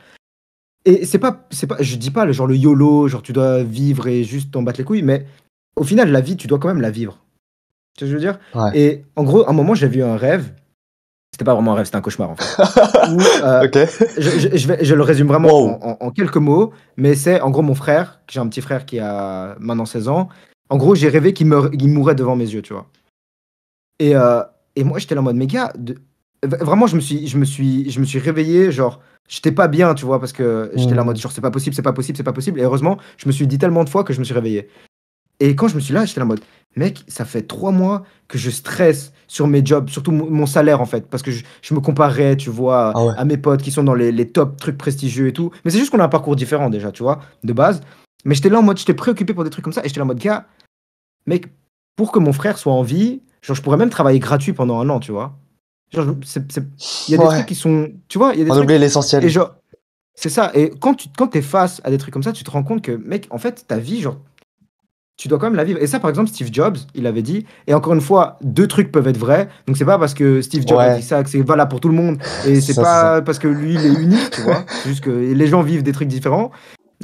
Et c'est pas, je dis pas le genre le YOLO, genre tu dois vivre et juste t'en battre les couilles, mais au final, la vie, tu dois quand même la vivre. Tu vois ce que je veux dire? ouais. Et en gros, à un moment, j'avais eu un rêve. C'était pas vraiment un rêve, c'était un cauchemar en fait. Où, Ok. je le résume vraiment Wow. en quelques mots, mais c'est en gros mon frère, que j'ai un petit frère qui a maintenant 16 ans. En gros, j'ai rêvé qu'il mourait devant mes yeux, tu vois. Et, euh, et moi, j'étais là en mode, mais gars, vraiment, je me suis réveillé, genre, j'étais pas bien, tu vois, parce que j'étais là en mode, Hmm. genre, c'est pas possible, c'est pas possible, c'est pas possible. Et heureusement, je me suis dit tellement de fois que je me suis réveillé. Et quand je me suis là, j'étais là en mode, mec, ça fait 3 mois que je stresse sur mes jobs, surtout mon salaire en fait, parce que je me comparais, tu vois, Ah ouais. à mes potes qui sont dans les top trucs prestigieux et tout. Mais c'est juste qu'on a un parcours différent déjà, tu vois, de base. Mais j'étais là en mode, j'étais préoccupé pour des trucs comme ça, et j'étais là en mode, gars, mec, pour que mon frère soit en vie, genre, je pourrais même travailler gratuit pendant 1 an, tu vois. Genre, il y a des trucs Ouais. qui sont, tu vois, il y a des On trucs, oublie et l'essentiel. genre, c'est ça. Et quand t'es face à des trucs comme ça, tu te rends compte que, mec, en fait, ta vie, genre, tu dois quand même la vivre. Et ça, par exemple, Steve Jobs, il avait dit, et encore une fois, deux trucs peuvent être vrais. Donc, c'est pas parce que Steve Jobs a dit Ouais. ça que c'est valable pour tout le monde. Et c'est C'est ça. pas parce que lui, il est unique, tu vois. C'est juste que les gens vivent des trucs différents.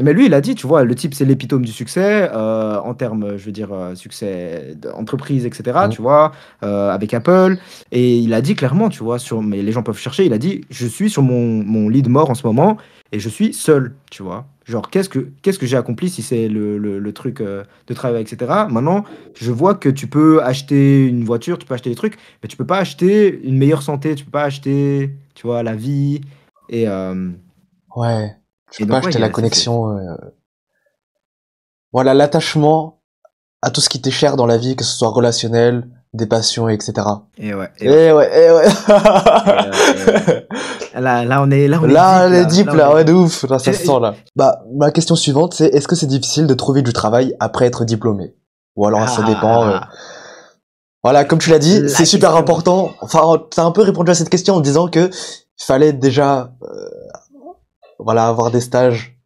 Mais lui, il a dit, tu vois, le type, c'est l'épitome du succès, en termes, je veux dire, succès d'entreprise, etc., Mm. tu vois, avec Apple. Et il a dit clairement, tu vois, mais les gens peuvent chercher, il a dit, je suis sur mon lit de mort en ce moment et je suis seul, tu vois. Genre, qu'est-ce que j'ai accompli si c'est le truc de travail, etc. Maintenant, je vois que tu peux acheter une voiture, tu peux acheter des trucs, mais tu peux pas acheter une meilleure santé, tu peux pas acheter, tu vois, la vie. Et, euh, Ouais. Tu et peux pas donc, ouais, acheter la connexion. Voilà, l'attachement à tout ce qui t'est cher dans la vie, que ce soit relationnel, des passions, etc. et ouais, et ouais. Eh ouais, eh ouais. Et ouais. Là, on est Là, deep, elle est là. deep, Là, on là, est ouais, de deep. ouf, là, ça se sent, J'ai- là. Bah, ma question suivante, c'est, est-ce que c'est difficile de trouver du travail après être diplômé? Ou alors, ça dépend, Ah, voilà, comme tu l'as dit, c'est la super question. important. Enfin, t'as un peu répondu à cette question en disant que fallait déjà, voilà, avoir des stages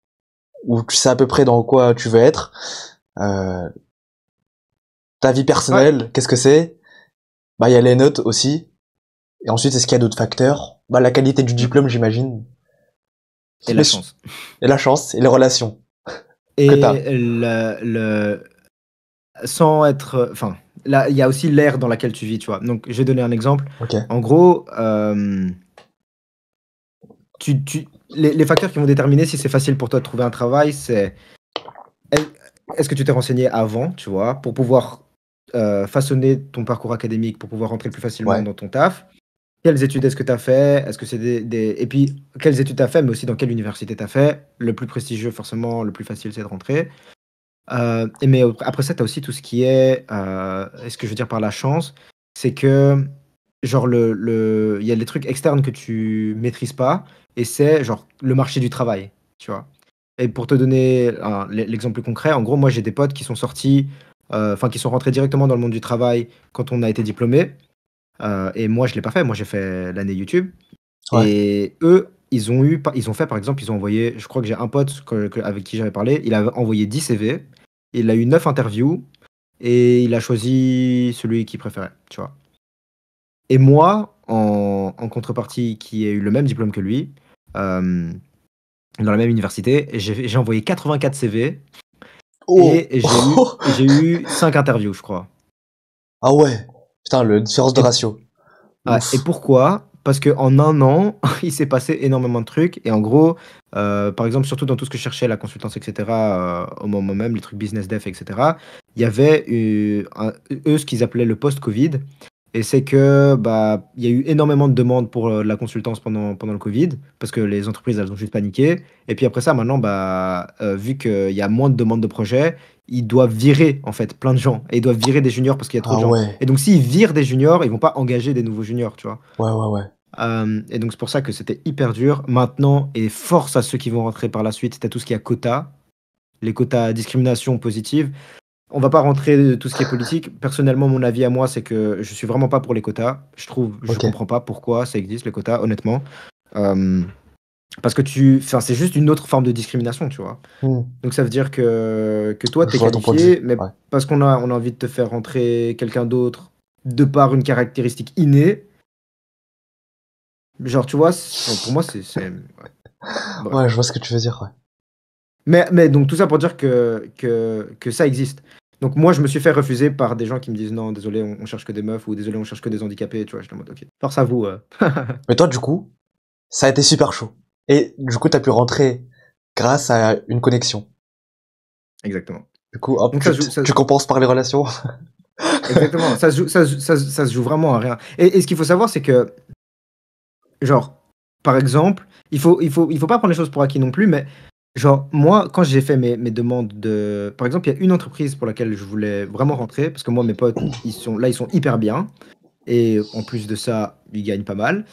où tu sais à peu près dans quoi tu veux être. Euh, ta vie Ouais, personnelle, qu'est-ce que c'est? Bah, il y a les notes aussi. Et ensuite, est-ce qu'il y a d'autres facteurs? Bah, la qualité du mm, diplôme, j'imagine. et Mais, la chance. et la chance, et les relations que t'as. Et sans être. Enfin, là, il y a aussi l'ère dans laquelle tu vis, tu vois. Donc, je vais donner un exemple. Ok. En gros, les facteurs qui vont déterminer si c'est facile pour toi de trouver un travail, c'est est- est-ce que tu t'es renseigné avant, tu vois, pour pouvoir façonner ton parcours académique, pour pouvoir rentrer plus facilement Ouais. dans ton taf. Quelles études est-ce que tu as fait? Est-ce que c'est Et puis, quelles études tu as fait, mais aussi dans quelle université tu as fait? Le plus prestigieux, forcément, le plus facile, c'est de rentrer. Mais après ça, tu as aussi tout ce qui est, ce que je veux dire par la chance, c'est que, genre, il y a les trucs externes que tu maîtrises pas, et c'est, genre, le marché du travail, tu vois. Et pour te donner l'exemple concret, en gros, moi, j'ai des potes qui sont sortis, enfin, qui sont rentrés directement dans le monde du travail quand on a été diplômé. Et moi, je l'ai pas fait. Moi, j'ai fait l'année YouTube. Ouais. Et eux, ils ont fait, par exemple, ils ont envoyé, je crois que j'ai un pote avec qui j'avais parlé, il a envoyé 10 CV, il a eu 9 interviews, et il a choisi celui qu'il préférait, tu vois. Et moi, en contrepartie, qui ai eu le même diplôme que lui, euh, dans la même université, j'ai envoyé 84 CV, Oh! et j'ai eu 5 interviews, je crois. Ah ouais. Putain, le différence de Et ratio. Ouais, et Ouf. pourquoi? Parce qu'en 1 an, il s'est passé énormément de trucs. Et en gros, par exemple, surtout dans tout ce que je cherchais, la consultance, etc., au moment même, les trucs business dev, etc., il y avait eux ce qu'ils appelaient le post-Covid. Et c'est que bah il y a eu énormément de demandes pour la consultance pendant le Covid, parce que les entreprises, elles ont juste paniqué. Et puis après ça, maintenant, bah, vu qu'il y a moins de demandes de projets, ils doivent virer en fait plein de gens. Et ils doivent virer des juniors parce qu'il y a trop Ah de gens. ouais. Et donc s'ils virent des juniors, ils vont pas engager des nouveaux juniors, tu vois. Ouais, ouais, ouais. Et donc c'est pour ça que c'était hyper dur. Maintenant, et force à ceux qui vont rentrer par la suite, t'as tout ce qui est quota, les quotas discrimination positive. On va pas rentrer de tout ce qui est politique. Personnellement, mon avis à moi, c'est que je suis vraiment pas pour les quotas. Je Ok. comprends pas pourquoi ça existe les quotas, honnêtement. Euh, Parce que enfin, c'est juste une autre forme de discrimination, tu vois. Hmm. Donc ça veut dire que toi, Je t'es vois ton point de vue. qualifié, mais Ouais. parce qu'on a envie de te faire rentrer quelqu'un d'autre de par une caractéristique innée. Genre, tu vois, pour moi, ouais. Ouais, Bref. je vois ce que tu veux dire, ouais. Mais donc tout ça pour dire que ça existe. Donc moi, je me suis fait refuser par des gens qui me disent non, désolé, on cherche que des meufs, ou désolé, on cherche que des handicapés, tu vois, je suis en mode ok. Force à vous. Mais toi, du coup, ça a été super chaud. Et du coup, t'as pu rentrer grâce à une connexion. Exactement. Du coup, hop, Donc ça se joue, tu compenses par les relations. exactement, ça se joue vraiment à rien. Et ce qu'il faut savoir, c'est que, genre, par exemple, il faut pas prendre les choses pour acquis non plus, mais Genre, moi, quand j'ai fait mes demandes de. Par exemple, il y a une entreprise pour laquelle je voulais vraiment rentrer, parce que moi, mes potes, ils sont hyper bien. Et en plus de ça, ils gagnent pas mal.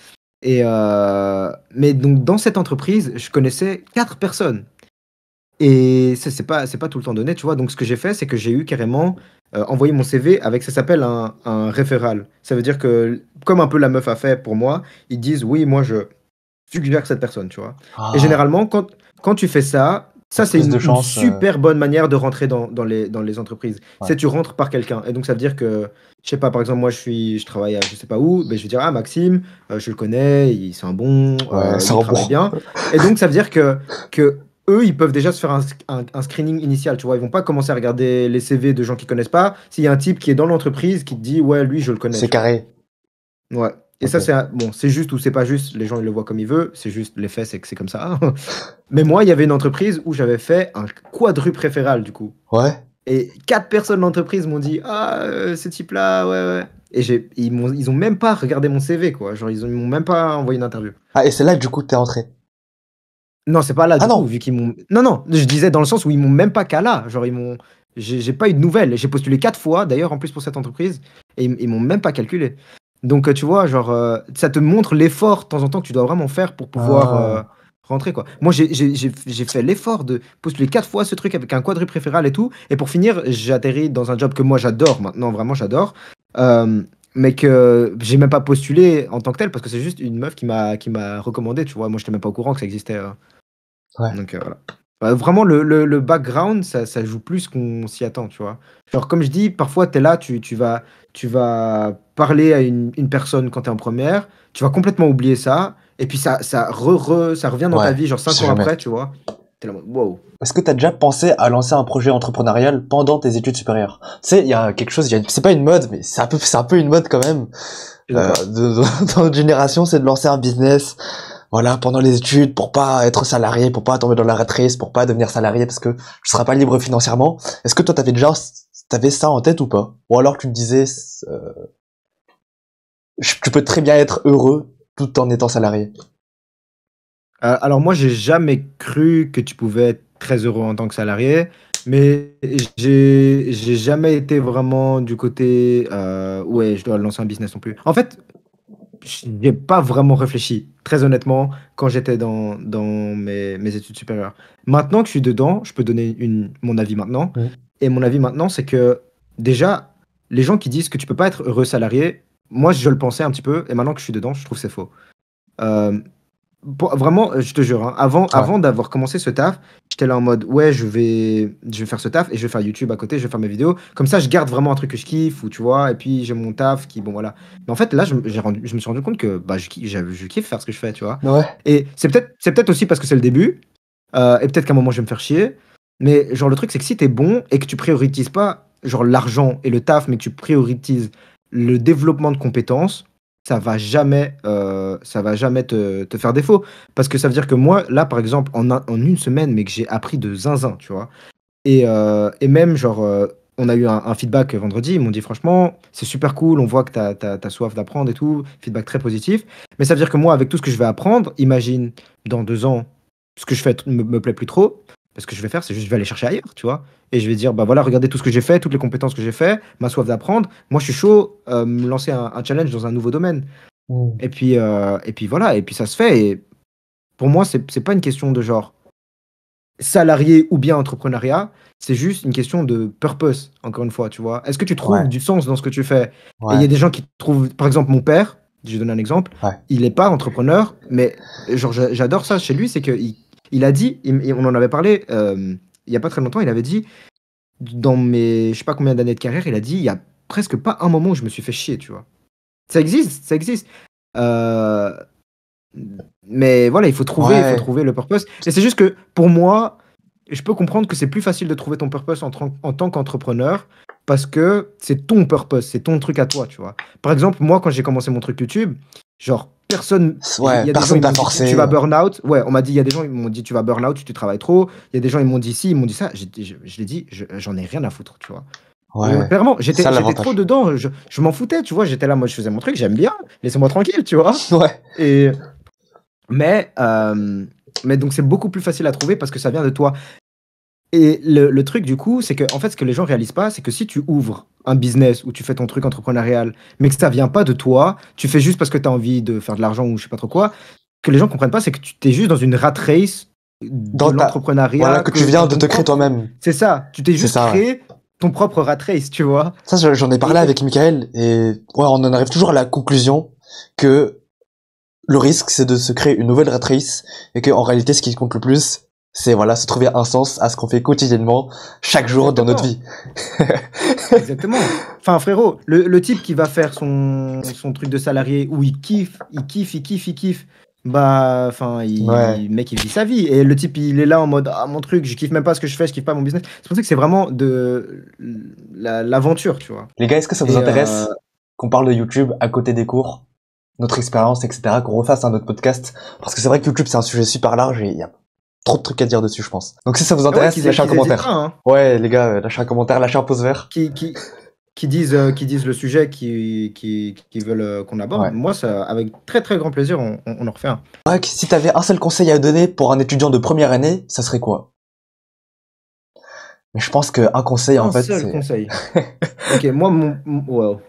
Mais donc, dans cette entreprise, je connaissais 4 personnes. Et c'est pas tout le temps donné, tu vois. Donc, ce que j'ai fait, c'est que j'ai eu carrément envoyé mon CV avec, ça s'appelle un référal. Ça veut dire que, comme un peu la meuf a fait pour moi, ils disent, oui, moi, je suggère cette personne, tu vois. Et Ah, généralement, quand tu fais ça, t'as ça, c'est plus de une chance. super bonne manière de rentrer dans les entreprises. Ouais. C'est tu rentres par quelqu'un. Et donc, ça veut dire que, je sais pas, par exemple, moi, je travaille à je sais pas où, ben, je vais dire, ah, Maxime, je le connais, c'est un bon, Ouais, c'est il un travaille bon. bien. Et donc, ça veut dire que eux, ils peuvent déjà se faire un screening initial, tu vois. Ils vont pas commencer à regarder les CV de gens qu'ils connaissent pas. S'il y a un type qui est dans l'entreprise qui te dit, ouais, lui, je le connais, C'est tu vois. carré. Ouais. Et ça, Ok. bon, c'est juste ou c'est pas juste, les gens ils le voient comme ils veulent, c'est juste les faits, c'est que c'est comme ça. Mais moi, il y avait une entreprise où j'avais fait un quadruple référal du coup. Ouais. Et 4 personnes de l'entreprise m'ont dit ah, ce type-là, ouais, ouais. Et ils ont même pas regardé mon CV, quoi. Genre, ils m'ont même pas envoyé une interview. Ah, et c'est là que du coup t'es entré. Non, c'est pas là Ah du coup, non. vu qu'ils m'ont. Non, non, je disais dans le sens où ils m'ont même pas qu'à là. Genre, ils m'ont. J'ai pas eu de nouvelles. J'ai postulé 4 fois, d'ailleurs, en plus pour cette entreprise, et ils m'ont même pas calculé. Donc, tu vois, genre, ça te montre l'effort de temps en temps que tu dois vraiment faire pour pouvoir Ah. rentrer, quoi. Moi, j'ai fait l'effort de postuler 4 fois ce truc avec un quadruple référal et tout. Et pour finir, j'ai atterri dans un job que moi j'adore maintenant, vraiment j'adore. Euh, mais que j'ai même pas postulé en tant que tel parce que c'est juste une meuf qui m'a recommandé, tu vois. Moi, j'étais même pas au courant que ça existait. Ouais. Donc voilà. Vraiment, le background, ça joue plus qu'on s'y attend, tu vois. Genre, comme je dis, parfois, tu es là, tu vas parler à une personne quand tu es en première, tu vas complètement oublier ça, et puis ça revient dans ta Ouais. vie, genre Je 5 sais ans jamais. après, tu vois. Tu es là, en mode, wow. Est-ce que t'as déjà pensé à lancer un projet entrepreneurial pendant tes études supérieures? Tu sais, il y a quelque chose, c'est pas une mode, mais c'est un peu une mode quand même. Je suis d'accord. Dans notre génération, c'est de lancer un business, voilà, pendant les études, pour pas être salarié, pour pas tomber dans la rat race, pour pas devenir salarié parce que tu seras pas libre financièrement. Est-ce que toi t'avais ça en tête ou pas? Ou alors tu te disais, tu peux très bien être heureux tout en étant salarié. Alors moi, j'ai jamais cru que tu pouvais être très heureux en tant que salarié, mais j'ai jamais été vraiment du côté ouais, je dois lancer un business non plus. En fait, j'ai pas vraiment réfléchi, très honnêtement, quand j'étais dans mes études supérieures. Maintenant que je suis dedans, je peux donner mon avis maintenant. Mm. Et mon avis maintenant, c'est que déjà, les gens qui disent que tu peux pas être heureux salarié, moi je le pensais un petit peu, et maintenant que je suis dedans, je trouve que c'est faux. Euh, Vraiment, je te jure, hein, Ouais. avant d'avoir commencé ce taf, j'étais là en mode, ouais, je vais faire ce taf et je vais faire YouTube à côté, je vais faire mes vidéos. Comme ça, je garde vraiment un truc que je kiffe, ou tu vois, et puis j'ai mon taf qui, bon voilà. Mais en fait, là, je me suis rendu compte que bah, je kiffe faire ce que je fais, tu vois. Ouais. Et c'est peut-être aussi parce que c'est le début, et peut-être qu'à un moment, je vais me faire chier. Mais genre, le truc, c'est que si t'es bon et que tu priorises pas, genre, l'argent et le taf, mais que tu priorises le développement de compétences, ça va jamais te faire défaut. Parce que ça veut dire que moi, là, par exemple, en une semaine, mais que j'ai appris de zinzin, tu vois. Et même, genre, on a eu un feedback vendredi, ils m'ont dit, franchement, c'est super cool, on voit que t'as soif d'apprendre et tout, feedback très positif. Mais ça veut dire que moi, avec tout ce que je vais apprendre, imagine, dans 2 ans, ce que je fais me plaît plus trop. Ce que je vais faire, c'est juste, je vais aller chercher ailleurs, tu vois. Et je vais dire, bah voilà, regardez tout ce que j'ai fait, toutes les compétences que j'ai fait, ma soif d'apprendre. Moi, je suis chaud, me lancer un challenge dans un nouveau domaine. Mm. Et puis voilà, et puis ça se fait. Et pour moi, c'est pas une question de genre salarié ou bien entrepreneuriat, c'est juste une question de purpose, encore une fois, tu vois. Est-ce que tu trouves Ouais. du sens dans ce que tu fais? Et il y Ouais. a des gens qui trouvent, par exemple, mon père, je donne un exemple, Ouais. il n'est pas entrepreneur, mais genre, j'adore ça chez lui, c'est qu'il a dit, on en avait parlé il y a pas très longtemps, il avait dit, dans mes, je sais pas combien d'années de carrière, il a dit, il y a presque pas un moment où je me suis fait chier, tu vois. Ça existe, ça existe. Euh, mais voilà, Ouais. il faut trouver le purpose. Et c'est juste que pour moi, je peux comprendre que c'est plus facile de trouver ton purpose en tant qu'entrepreneur parce que c'est ton purpose, c'est ton truc à toi, tu vois. Par exemple, moi, quand j'ai commencé mon truc YouTube, genre, il Ouais. y a des gens, Personne ils t'a m'ont dit, tu vas forcé. burn out. Ouais, on m'a dit, il y a des gens, ils m'ont dit, tu vas burn out, tu travailles trop. Il y a des gens, ils m'ont dit ci, ils m'ont dit ça. Je l'ai dit, j'en ai rien à foutre, tu vois. Ouais. Clairement, C'est ça j'étais trop l'avantage. dedans, je m'en foutais, tu vois. J'étais là, moi, je faisais mon truc, j'aime bien, laissez-moi tranquille, tu vois. Ouais. Et, mais Mais donc, c'est beaucoup plus facile à trouver parce que ça vient de toi. Et le truc, du coup, c'est que, en fait, ce que les gens réalisent pas, c'est que si tu ouvres un business ou tu fais ton truc entrepreneurial, mais que ça vient pas de toi, tu fais juste parce que tu as envie de faire de l'argent ou je sais pas trop quoi, que les gens comprennent pas, c'est que tu t'es juste dans une rat race de Voilà, l'entrepreneuriat. que tu viens de ton te créer propre- toi-même. C'est ça, tu t'es C'est juste ça, ouais. créé ton propre rat race, tu vois. Ça, j'en ai parlé Et- avec Michael et ouais, on en arrive toujours à la conclusion que le risque, c'est de se créer une nouvelle rat race et que en réalité, ce qui compte le plus, c'est voilà, se trouver un sens à ce qu'on fait quotidiennement, chaque jour dans notre vie. Exactement. Enfin, frérot, le type qui va faire son truc de salarié où il kiffe, bah, enfin, Ouais. le mec, il vit sa vie. Et le type, il est là en mode, ah, mon truc, je kiffe même pas ce que je fais, je kiffe pas mon business. C'est pour ça que c'est vraiment de l'aventure, tu vois. Les gars, est-ce que ça vous Et, intéresse qu'on parle de YouTube à côté des cours, notre expérience, etc., qu'on refasse un autre podcast? Parce que c'est vrai que YouTube, c'est un sujet super large et il y a trop de trucs à dire dessus, je pense. Donc si ça vous ah ouais, intéresse, lâchez un qu'ils hésitent commentaire. pas, hein. Ouais, les gars, lâchez un commentaire, lâchez un pouce vert. Qui disent le sujet qui veulent qu'on aborde. Ouais. Moi, ça, avec très très grand plaisir, on en refait un. Ouais, si t'avais un seul conseil à donner pour un étudiant de première année, ça serait quoi? Mais je pense qu'un conseil, en Un fait, seul c'est... conseil. Ok, moi,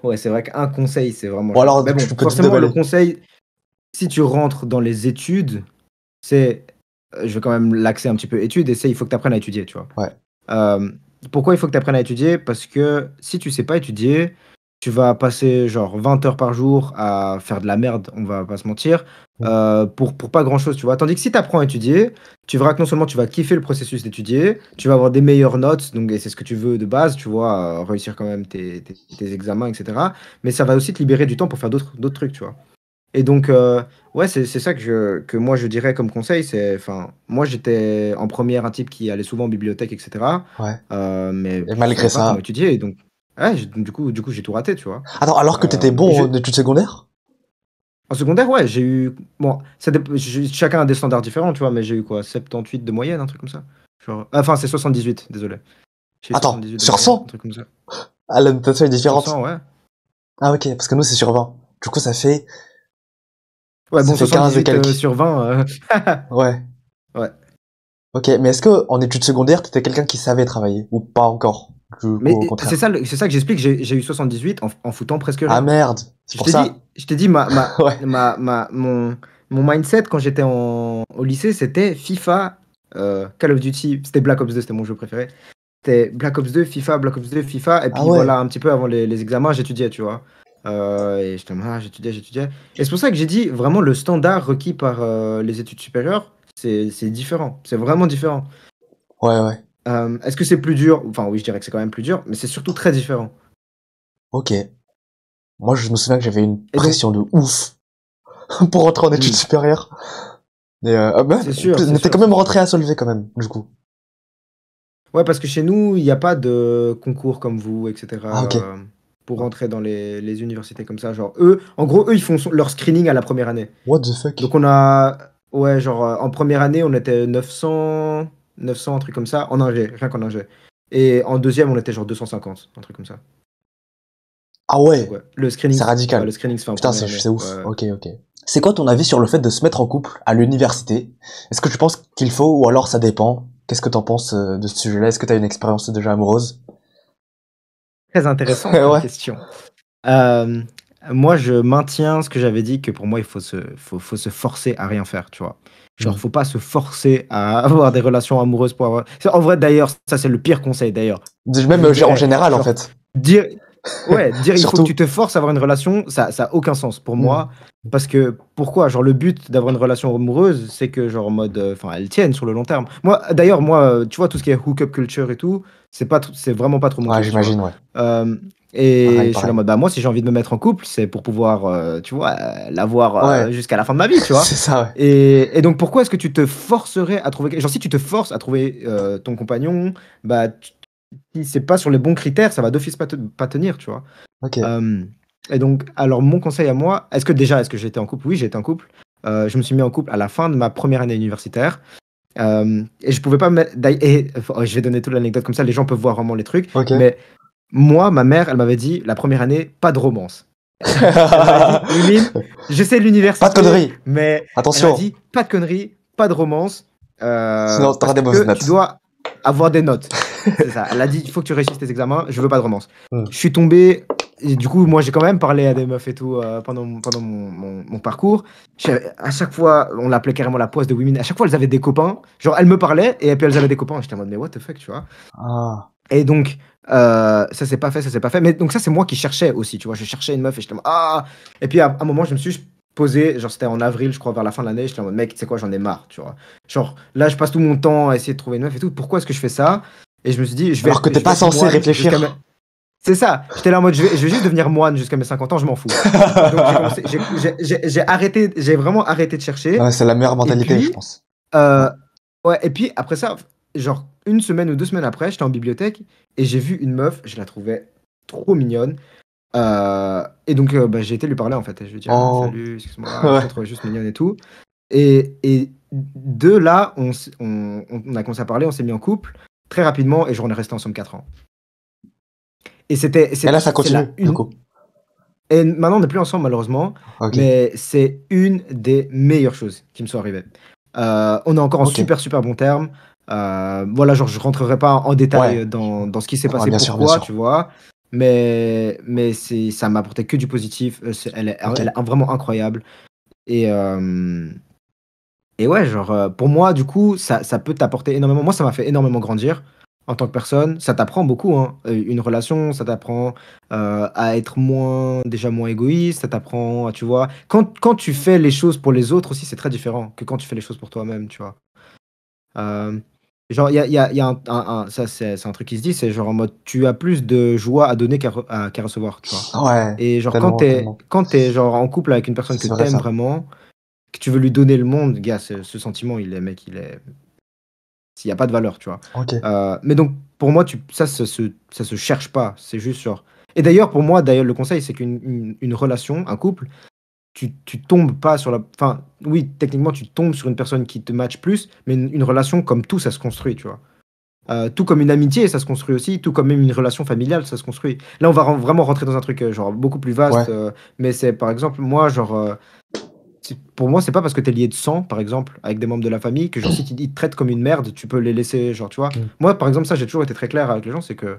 ouais, c'est vrai qu'un conseil, c'est vraiment Bon, chaud. alors, Mais bon, tu peux te forcément, le déballer. conseil, si tu rentres dans les études, c'est. Je vais quand même l'axer un petit peu études, et c'est il faut que tu apprennes à étudier, tu vois. Ouais. Euh, Pourquoi il faut que tu apprennes à étudier? Parce que si tu sais pas étudier, tu vas passer genre 20 heures par jour à faire de la merde, on va pas se mentir, pour pas grand-chose, tu vois. Tandis que si tu apprends à étudier, tu verras que non seulement tu vas kiffer le processus d'étudier, tu vas avoir des meilleures notes, donc et c'est ce que tu veux de base, tu vois, réussir quand même tes examens, etc. Mais ça va aussi te libérer du temps pour faire d'autres trucs, tu vois. Et donc, ouais, c'est ça que moi je dirais comme conseil. C'est, enfin, moi j'étais en première un type qui allait souvent en bibliothèque, etc. Ouais. Mais Et je malgré savais pas comment ça... étudier. Et donc, ouais, du coup, j'ai tout raté, tu vois. Attends, alors que t'étais Et bon en études secondaires? en secondaire, ouais, j'ai eu. Bon, chacun a des standards différents, tu vois, mais j'ai eu quoi, 78 de moyenne, un truc comme ça. Genre, enfin, c'est 78, désolé. J'ai Attends, 78 de sur moyenne, un 100? truc comme ça. Ah, la notation est Sur différente. 100, ouais. Ah, ok, parce que nous, c'est sur 20. Du coup, Ouais, ça bon, fait 15 et 78 quelques. sur 20. Ouais. Ouais. Ok, mais est-ce que en études secondaires, t'étais quelqu'un qui savait travailler ou pas encore? Du coup, Mais au c'est contraire. ça, c'est ça que j'explique. J'ai eu 78 en foutant presque Ah rien. merde, c'est pour ça. Je t'ai dit Ouais. mon mindset quand j'étais au lycée, c'était FIFA, Call of Duty. C'était Black Ops 2, c'était mon jeu préféré. C'était Black Ops 2, FIFA, Black Ops 2, FIFA. Et Ah puis ouais. voilà, un petit peu avant les examens, j'étudiais, tu vois. Et j'étais, j'étudiais. Et c'est pour ça que j'ai dit, vraiment, le standard requis par les études supérieures, c'est différent. C'est vraiment différent. Ouais, ouais. Est-ce que c'est plus dur? Enfin, oui, je dirais que c'est quand même plus dur, mais c'est surtout très différent. Ok. Moi, je me souviens que j'avais une Et donc, pression de ouf pour rentrer en études supérieures. Mais, c'est sûr, c'est mais t'es sûr, quand c'est même sûr. rentré à Solvay quand même, du coup. Ouais, parce que chez nous, il n'y a pas de concours comme vous, Ah etc. ok. Pour rentrer dans les universités comme ça. Genre, eux, en gros, eux, ils font leur screening à la première année. What the fuck? Donc, on a. Ouais, genre, en première année, on était 900, un truc comme ça, en ingé, rien qu'en ingé. Et en deuxième, on était genre 250, un truc comme ça. Ah Donc, ouais, ouais, c'est le radical. screening se fait en Putain, première année. c'est Ouais, ouf. ouais. Ok, ok. C'est quoi ton avis sur le fait de se mettre en couple à l'université? Est-ce que tu penses qu'il faut ou alors ça dépend? Qu'est-ce que t'en penses de ce sujet-là? Est-ce que t'as une expérience déjà amoureuse? Très intéressante comme Ouais. question. Euh, Moi, je maintiens ce que j'avais dit, que pour moi, il faut se forcer à rien faire, tu vois. Genre, Hmm. faut pas se forcer à avoir des relations amoureuses pour avoir. En vrai, d'ailleurs, ça, c'est le pire conseil, d'ailleurs. Même Je en dirais, général, en genre, fait. dire, ouais, dire il faut que tu Surtout. te forces à avoir une relation, ça a aucun sens pour Hmm. moi. Parce que, pourquoi? Genre, le but d'avoir une relation amoureuse, c'est que, genre, en mode, enfin, elle tienne sur le long terme. Moi, d'ailleurs, tu vois, tout ce qui est hook-up culture et tout, c'est vraiment pas trop mon Ouais, kiff, tu vois. j'imagine, ouais. Euh, Pareil, et je suis là en pareil. mode, bah, moi, si j'ai envie de me mettre en couple, c'est pour pouvoir, tu vois, l'avoir Ouais, jusqu'à la fin de ma vie, tu vois. c'est ça, ouais. Et donc, pourquoi est-ce que tu te forcerais à trouver. Genre, si tu te forces à trouver ton compagnon, bah, si c'est pas sur les bons critères, ça va d'office pas tenir, tu vois. Ok. Euh, et donc, alors, mon conseil à moi, est-ce que j'ai été en couple? Oui, j'ai été en couple. Je me suis mis en couple à la fin de ma première année universitaire. Et je pouvais pas me. Je vais donner toute l'anecdote comme ça, les gens peuvent voir vraiment les trucs. Ok. Mais moi, ma mère, elle m'avait dit, la première année, pas de romance. Elle m'avait dit, Emeline, je sais Pas de l'université, conneries. mais elle m'a Attention. dit, pas de conneries, pas de romance. Sinon, t'auras Parce des mauvaises que tu notes. dois avoir des notes. C'est ça. Elle a dit, il faut que tu réussisses tes examens, je veux pas de romance. Hmm. Je suis tombé, et du coup, moi j'ai quand même parlé à des meufs et tout pendant mon parcours. À chaque fois, on l'appelait carrément la poisse de Women. À chaque fois, elles avaient des copains. Genre, elles me parlaient et puis elles avaient des copains. J'étais en mode, mais what the fuck, tu vois. Ah, Et donc, ça s'est pas fait, ça s'est pas fait. Mais donc, ça, c'est moi qui cherchais aussi, tu vois. Je cherchais une meuf et j'étais en mode, ah. Et puis, à un moment, je me suis posé, genre, c'était en avril, je crois, vers la fin de l'année. J'étais en mode, mec, tu sais quoi, j'en ai marre, tu vois. Genre, là, je passe tout mon temps à essayer de trouver une meuf et tout. Pourquoi est-ce que je fais ça? Et je me suis dit, alors que t'es je vais pas être censé moine jusqu'à réfléchir. C'est ça. J'étais là en mode, je vais juste devenir moine jusqu'à mes 50 ans, je m'en fous. Donc, j'ai commencé, j'ai arrêté, j'ai vraiment arrêté de chercher. Ouais, c'est la meilleure Et mentalité, je puis, pense. Ouais. euh, ouais, et puis après ça, genre une semaine ou 2 semaines après, j'étais en bibliothèque et j'ai vu une meuf, je la trouvais trop mignonne. Et donc, bah, j'ai été lui parler en fait. Et je lui ai dit, ah, Oh, salut, excuse-moi, je te ouais. trouvais juste mignonne et tout. Et de là, on a commencé à parler, on s'est mis en couple très rapidement et genre, on est resté ensemble 4 ans. Et Et là, ça c'est continue, du coup. Et maintenant, on n'est plus ensemble, malheureusement, Ok, mais c'est une des meilleures choses qui me sont arrivées. On est encore en ok. super, super bons termes. Voilà, genre, je rentrerai pas en Ouais, détail dans ce qui s'est ouais, passé, bien pourquoi, tu sûr. vois. Mais ça m'a apporté que du positif. Ok. Elle est vraiment incroyable. Et, euh, et ouais, genre, pour moi, du coup, ça peut t'apporter énormément. Moi, ça m'a fait énormément grandir en tant que personne. Ça t'apprend beaucoup, hein. Une relation, ça t'apprend à être déjà moins égoïste. Ça t'apprend, tu vois. Quand tu fais les choses pour les autres aussi, c'est très différent que quand tu fais les choses pour toi-même, tu vois. Euh, genre, il y a ça, c'est un truc qui se dit, c'est genre en mode, tu as plus de joie à donner qu'à recevoir, tu vois. Ouais, Et genre, tellement, tellement. quand t'es genre en couple avec une personne que C'est vrai, t'aimes ça. vraiment, que tu veux lui donner le monde, gars, ce sentiment, mec, il n'y a pas de valeur, tu vois. Ok. Mais donc, pour moi, ça se cherche pas. C'est juste genre. Et d'ailleurs, pour moi, d'ailleurs, le conseil, c'est une relation, un couple, tu tombes pas sur la. Enfin, oui, techniquement, tu tombes sur une personne qui te match plus, mais une relation, comme tout, ça se construit, tu vois. Tout comme une amitié, ça se construit aussi, tout comme même une relation familiale, ça se construit. Là, on va vraiment rentrer dans un truc genre beaucoup plus vaste, Ouais. mais c'est par exemple, moi, genre, pour moi, c'est pas parce que t'es lié de sang, par exemple, avec des membres de la famille, que genre si ils te traitent comme une merde, tu peux les laisser, genre, tu vois. Mm. Moi, par exemple, ça, j'ai toujours été très clair avec les gens, c'est que,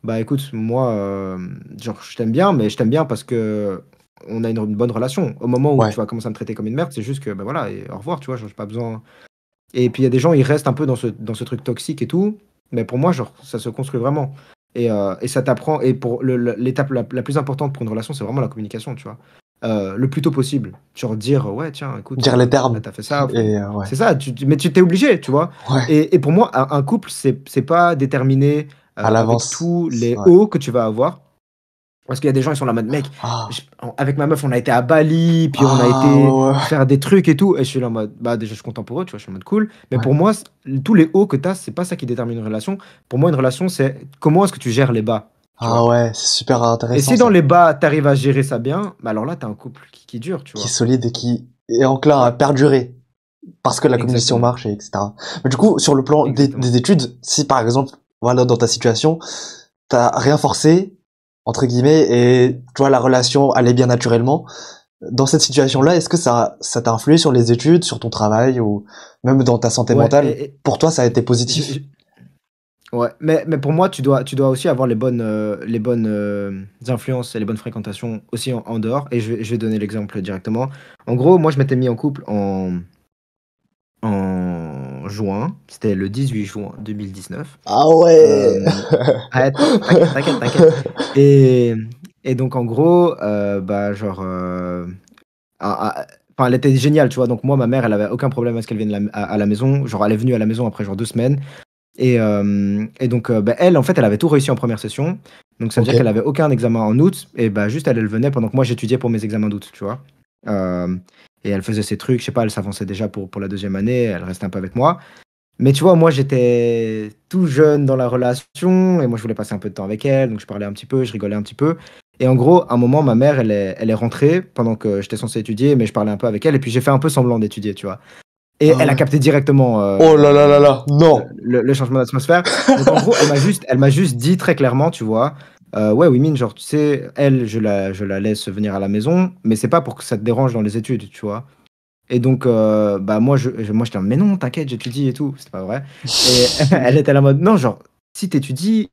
bah écoute, moi, genre, je t'aime bien, mais je t'aime bien parce que on a une bonne relation. Au moment où tu Ouais. vas commencer à me traiter comme une merde, c'est juste que, bah voilà, et au revoir, tu vois, genre, j'ai pas besoin. Et puis il y a des gens, ils restent un peu dans ce truc toxique et tout, mais pour moi, genre, ça se construit vraiment. Et ça t'apprend, et pour l'étape la plus importante pour une relation, c'est vraiment la communication, tu vois. Le plus tôt possible. Genre dire, ouais, tiens, écoute, Dire les là, termes. t'as fait ça. Et ouais. C'est ça, mais tu t'es obligé, tu vois. Ouais. Et pour moi, un couple, c'est pas déterminé À avec l'avance. tous les Ouais. hauts que tu vas avoir. Parce qu'il y a des gens, ils sont là en mode, mec, Ah. avec ma meuf, on a été à Bali, puis on a Ah, été ouais, faire des trucs et tout. Et je suis là en mode, bah déjà, je suis content pour eux, tu vois, je suis en mode cool. Mais ouais. Ouais. pour moi, tous les hauts que tu as, c'est pas ça qui détermine une relation. Pour moi, une relation, c'est comment est-ce que tu gères les bas, tu Ah vois. ouais, c'est super Et intéressant, si dans ça. les bas, tu arrives à gérer ça bien, bah alors là, tu as un couple qui dure, tu Qui est vois. solide et qui est enclin à perdurer. Parce que la communication Exactement. marche, et etc. Mais du coup, sur le plan Exactement. des études, si par exemple, voilà, dans ta situation, t'as rien forcé, entre guillemets, et tu vois, la relation allait bien naturellement, dans cette Mhm. situation-là, est-ce que ça t'a influé sur les études, sur ton travail, ou même dans ta santé Ouais, mentale? Pour toi, ça a été je- positif? je- ouais. Mais pour moi, tu dois aussi avoir les bonnes influences et les bonnes fréquentations aussi en dehors. Et je vais donner l'exemple directement. En gros, moi, je m'étais mis en couple en juin. C'était le 18 juin 2019. Ah ouais! Euh, T'inquiète, t'inquiète, t'inquiète. Et, et donc, en gros, bah, genre, enfin, elle était géniale, tu vois. Donc, moi, ma mère, elle avait aucun problème à ce qu'elle vienne à la maison. Genre, elle est venue à la maison après genre 2 semaines. Et donc, bah, elle, en fait, elle avait tout réussi en première session. Donc, ça veut Ok. dire qu'elle avait aucun examen en août. Et bah, juste, elle venait pendant que moi, j'étudiais pour mes examens d'août, tu vois. Euh, et elle faisait ses trucs, je sais pas, elle s'avançait déjà pour la deuxième année. Elle restait un peu avec moi. Mais tu vois, moi, j'étais tout jeune dans la relation. Et moi, je voulais passer un peu de temps avec elle. Donc, je parlais un petit peu, je rigolais un petit peu. Et en gros, à un moment, ma mère, elle est rentrée pendant que j'étais censé étudier. Mais je parlais un peu avec elle. Et puis, j'ai fait un peu semblant d'étudier, tu vois. Et Ah elle a ouais. capté directement Oh là là là là! Non! le changement d'atmosphère. Donc en gros, elle m'a juste dit très clairement, tu vois, ouais, Wimin, genre, tu sais, elle, je la laisse venir à la maison, mais c'est pas pour que ça te dérange dans les études, tu vois. Et donc, bah, moi, j'étais en mais non, t'inquiète, j'étudie et tout. C'était pas vrai. Et elle était à la mode, non, genre, si t'étudies,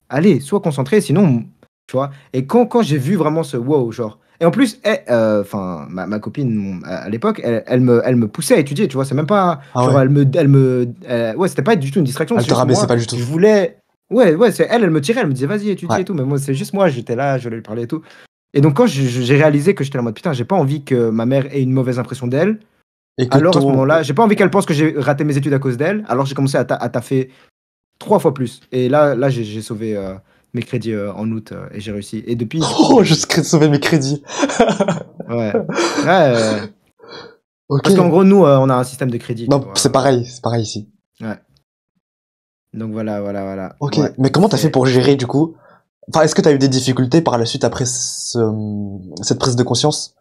allez, sois concentré, sinon, tu vois. Et quand j'ai vu vraiment ce wow, genre. Et en plus, enfin, ma copine à l'époque, elle me poussait à étudier, tu vois. C'est même pas. Ah Genre, ouais. ouais, c'était pas du tout une distraction. Elle C'est te juste rabaissait moi, pas du tout. je voulais. Ouais, ouais, c'est elle me tirait, elle me disait, vas-y, étudie Ouais. et tout. Mais moi, c'est juste moi, j'étais là, je voulais lui parler et tout. Et donc, quand j'ai réalisé que j'étais en mode, putain, j'ai pas envie que ma mère ait une mauvaise impression d'elle, Et que alors à ce ton... moment-là, j'ai pas envie qu'elle pense que j'ai raté mes études à cause d'elle. Alors j'ai commencé à taffer 3 fois plus. Et là j'ai sauvé mes crédits en août et j'ai réussi. Et depuis, du coup, Oh, je serais de sauver mes crédits. ouais. Ouais, Ok. parce qu'en gros, nous, on a un système de crédit, tu Non, vois. c'est pareil ici. Ouais. Donc voilà, voilà, voilà. Ok. Ouais, Mais comment t'as fait c'est. pour gérer du coup? Enfin, est-ce que t'as eu des difficultés par la suite après cette prise de conscience?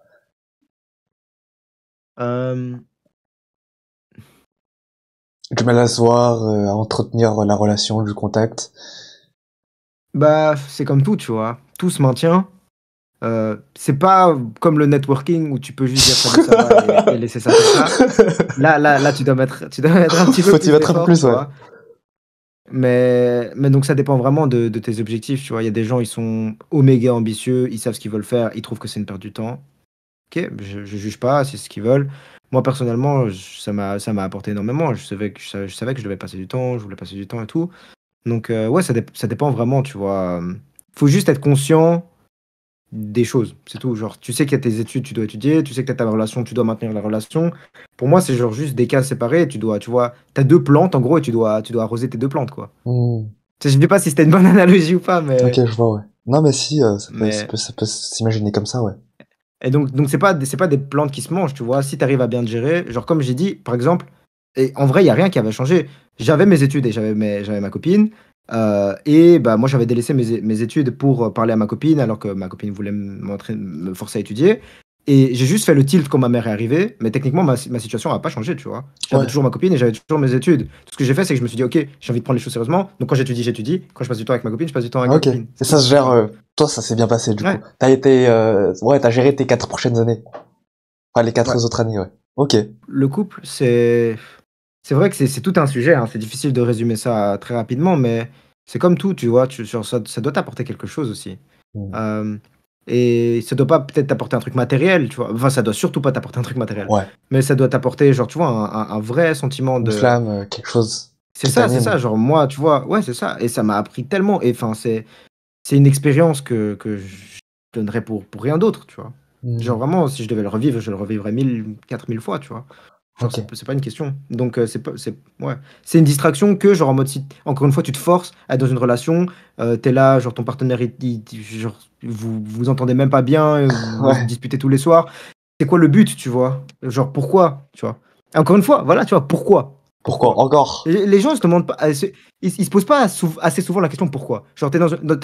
Euh, Du mal à se voir, à entretenir la relation, du contact. Bah, c'est comme tout, tu vois. Tout se maintient. C'est pas comme le networking où tu peux juste dire salut, ça va et laisser ça comme ça. Là, tu dois mettre un petit peu Faut y plus mettre un peu d'effort, plus, tu ouais. vois. Mais donc ça dépend vraiment de tes objectifs, tu vois. Il y a des gens, ils sont oméga ambitieux, ils savent ce qu'ils veulent faire, ils trouvent que c'est une perte du temps. Ok, je juge pas, c'est ce qu'ils veulent. Moi, personnellement, ça m'a apporté énormément. Je savais que je devais passer du temps, je voulais passer du temps et tout. Donc, ouais, ça dépend vraiment, tu vois. Faut juste être conscient des choses, c'est tout. Genre, tu sais qu'il y a tes études, tu dois étudier, tu sais que tu as ta relation, tu dois maintenir la relation. Pour moi, c'est genre juste des cas séparés, tu vois, t'as 2 plantes en gros et tu dois arroser tes 2 plantes, quoi. Hmm. Tu sais, je sais pas si c'était une bonne analogie ou pas, Ok, mais, je vois, ouais. Non, mais si, mais... ça peut s'imaginer comme ça, ouais. Et donc c'est pas des plantes qui se mangent, tu vois. Si tu arrives à bien te gérer, genre comme j'ai dit, par exemple, et en vrai, il y a rien qui avait changé. J'avais mes études et j'avais ma copine. Et bah, moi, j'avais délaissé mes études pour parler à ma copine, alors que ma copine voulait me forcer à étudier. Et j'ai juste fait le tilt quand ma mère est arrivée, mais techniquement, ma situation n'a pas changé, tu vois. J'avais Ouais. toujours ma copine et j'avais toujours mes études. Tout ce que j'ai fait, c'est que je me suis dit, ok, j'ai envie de prendre les choses sérieusement. Donc quand j'étudie, j'étudie. Quand je passe du temps avec ma copine, je passe du temps avec Ah, ma ok. copine. Et C'est ça tout, se gère, genre. toi, ça s'est bien passé, du coup. Ouais, Ouais, t'as géré tes 4 prochaines années. Enfin, les quatre ouais. autres années, ouais. Ok. Le couple, c'est vrai que c'est tout un sujet, hein. C'est difficile de résumer ça très rapidement, mais c'est comme tout, tu vois. Genre, ça doit t'apporter quelque chose aussi. Hmm. Euh, et ça doit pas peut-être t'apporter un truc matériel, tu vois. Enfin, ça doit surtout pas t'apporter un truc matériel. Ouais. Mais ça doit t'apporter, genre, tu vois, un vrai sentiment Une de. flamme, quelque chose C'est qui ça, c'est t'anime. ça. Genre, moi, tu vois, ouais, c'est ça. Et ça m'a appris tellement. Et enfin, c'est une expérience que je donnerais pour rien d'autre, tu vois. Genre, Hmm. vraiment, si je devais le revivre, je le revivrais 1000, 4000 fois, tu vois. Genre, Ok. c'est pas une question. Donc, ouais. C'est une distraction que, genre, en mode, si, encore une fois, tu te forces à être dans une relation, t'es là, genre, ton partenaire, genre, vous entendez même pas bien, vous Ouais. disputez tous les soirs. C'est quoi le but, tu vois? Genre, pourquoi, tu vois? Encore une fois, voilà, tu vois, pourquoi? Pourquoi? Pourquoi? Encore? Les gens, ils se demandent pas, ils se posent pas assez souvent la question pourquoi. Genre, t'es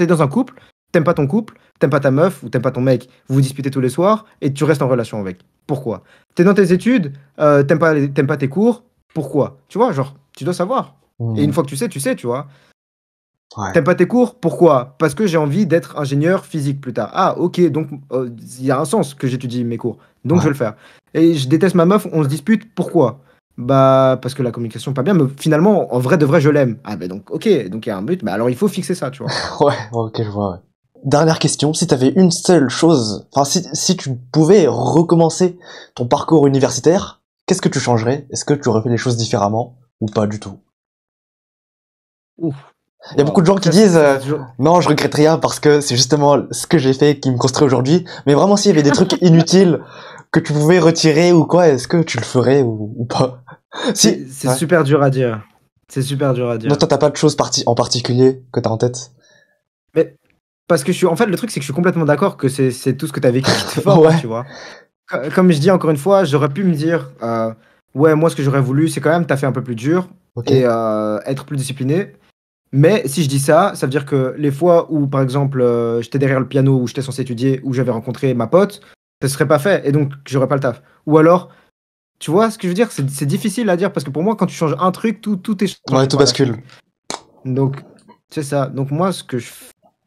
dans un couple, t'aimes pas ton couple, t'aimes pas ta meuf ou t'aimes pas ton mec, vous vous disputez tous les soirs et tu restes en relation avec. Pourquoi? T'es dans tes études, t'aimes pas tes cours, pourquoi? Tu vois, genre, tu dois savoir. Et une Hmm. fois que tu sais, tu vois. Ouais. T'aimes pas tes cours, pourquoi? Parce que j'ai envie d'être ingénieur physique plus tard. Ah, ok, donc il y a un sens que j'étudie mes cours, donc je Ouais. vais le faire. Et je déteste ma meuf, on se dispute, pourquoi? Bah, parce que la communication pas bien, mais finalement, en vrai de vrai, je l'aime. Ah, ben donc, ok, donc il y a un but, mais alors il faut fixer ça, tu vois. Ouais. Ok, je vois, ouais. Dernière question. Si t'avais une seule chose, enfin, si tu pouvais recommencer ton parcours universitaire, qu'est-ce que tu changerais? Est-ce que tu aurais fait les choses différemment? Ou pas du tout? Ouf, Il y a beaucoup waouh. de gens qui Ça, c'est disent ça, c'est toujours. non, je regrette rien parce que c'est justement ce que j'ai fait qui me construit aujourd'hui. Mais vraiment, s'il y avait des trucs inutiles que tu pouvais retirer ou quoi, est-ce que tu le ferais ou pas? C'est Si. c'est Ouais. super dur à dire. C'est super dur à Non, dire. toi, t'as pas de choses en particulier que t'as en tête? Mais parce que en fait, le truc, c'est que je suis complètement d'accord que c'est tout ce que tu as vécu qui te forme, Ouais. tu vois. Comme je dis encore une fois, j'aurais pu me dire, ouais, moi, ce que j'aurais voulu, c'est quand même taffer un peu plus dur Ok. et être plus discipliné. Mais si je dis ça, ça veut dire que les fois où, par exemple, j'étais derrière le piano, où j'étais censé étudier, où j'avais rencontré ma pote, ça serait pas fait et donc j'aurais pas le taf. Ou alors, tu vois ce que je veux dire? C'est difficile à dire parce que pour moi, quand tu changes un truc, tout est Ouais, changé tout par la suite. bascule. Donc, c'est ça. Donc, moi,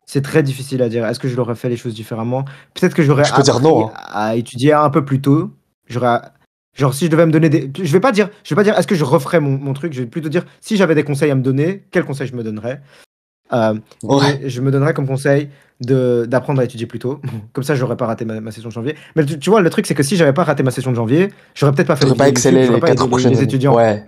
c'est très difficile à dire. Est-ce que je l'aurais fait les choses différemment? Peut-être que j'aurais Tu peux dire non, appris hein. à étudier un peu plus tôt. J'aurais, Genre, si je devais me donner des. Je vais pas dire est-ce que je referais mon truc. Je vais plutôt dire si j'avais des conseils à me donner, quels conseils je me donnerais. Euh, Ouais. et je me donnerais comme conseil d'apprendre à étudier plus tôt. Comme ça, j'aurais pas raté ma session de janvier. Mais tu vois, le truc, c'est que si j'avais pas raté ma session de janvier, j'aurais peut-être pas fait des T'aurais pas vidéos YouTube, excellé j'aurais les pas aidé 4 prochaines les années. étudiants. Ouais.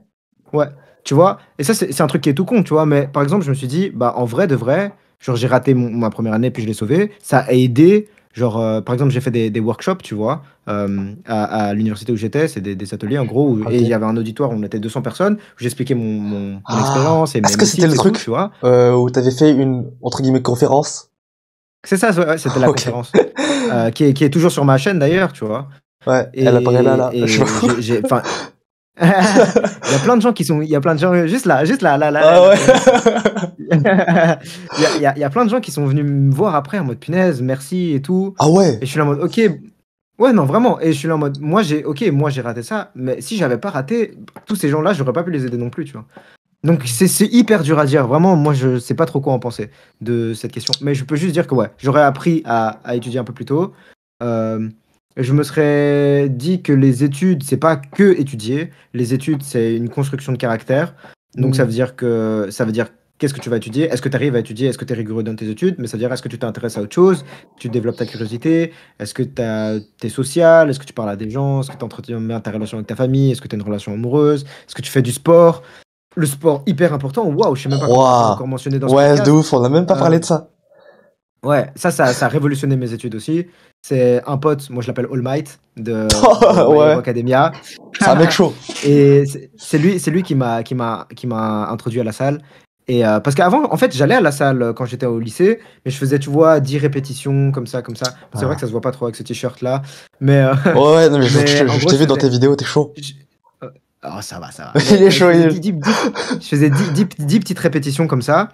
Ouais, tu vois. Et ça, c'est un truc qui est tout con, tu vois. Mais par exemple, je me suis dit, bah, en vrai, de vrai, genre, j'ai raté ma première année, puis je l'ai sauvé. Ça a aidé. Genre, par exemple, j'ai fait des workshops, tu vois, à l'université où j'étais. C'est des ateliers, en gros. Et Ok. il y avait un auditoire où on était 200 personnes. Où j'expliquais mon Ah. expérience et Est-ce que mes c'était le tips et tout, truc tu vois. où t'avais fait une, entre guillemets, conférence? C'est ça, ouais, c'était la Ok. conférence. Qui est toujours sur ma chaîne, d'ailleurs, tu vois. Ouais, elle apparaît là. Je sais Et pas. enfin, il y a plein de gens qui sont, il y a plein de gens, juste Ah là, ouais. tu vois. Il y a plein de gens qui sont venus me voir après en mode punaise, merci et tout. Ah ouais. Et je suis là en mode ok, ouais, non, vraiment. Et je suis là en mode moi j'ai raté ça, mais si j'avais pas raté, tous ces gens-là, j'aurais pas pu les aider non plus, tu vois. Donc c'est hyper dur à dire, vraiment. Moi, je sais pas trop quoi en penser de cette question, mais je peux juste dire que ouais, j'aurais appris à étudier un peu plus tôt. Euh, je me serais dit que les études, c'est pas que étudier. Les études, c'est une construction de caractère. Donc Hmm. ça veut dire qu'est-ce que tu vas étudier? Est-ce que tu arrives à étudier? Est-ce que tu es rigoureux dans tes études? Mais ça veut dire est-ce que tu t'intéresses à autre chose? Tu développes ta curiosité? Est-ce que tu es social? Est-ce que tu parles à des gens? Est-ce que tu entretiens bien ta relation avec ta famille? Est-ce que tu as une relation amoureuse? Est-ce que tu fais du sport? Le sport hyper important. Waouh, je sais même pas qu'on l'a pas encore Ouah. mentionné dans ce Ouais, de podcast. ouf, on a même pas Euh, parlé de ça. ouais, ça a révolutionné mes études aussi. C'est un pote, moi je l'appelle All Might de My Hero Ouais. Academia. C'est un mec chaud. Et c'est lui qui m'a introduit à la salle. Et parce qu'avant, en fait, j'allais à la salle quand j'étais au lycée, mais je faisais, tu vois, 10 répétitions comme ça, comme ça. C'est vrai que Ah. ça se voit pas trop avec ce t-shirt-là, mais, Ouais, ouais, non, mais mais en je gros, t'ai je vu dans tes faisais. vidéos, t'es chaud. je- Oh, ça va, ça va. Il Mais est je chaud, faisais 10 petites répétitions comme ça.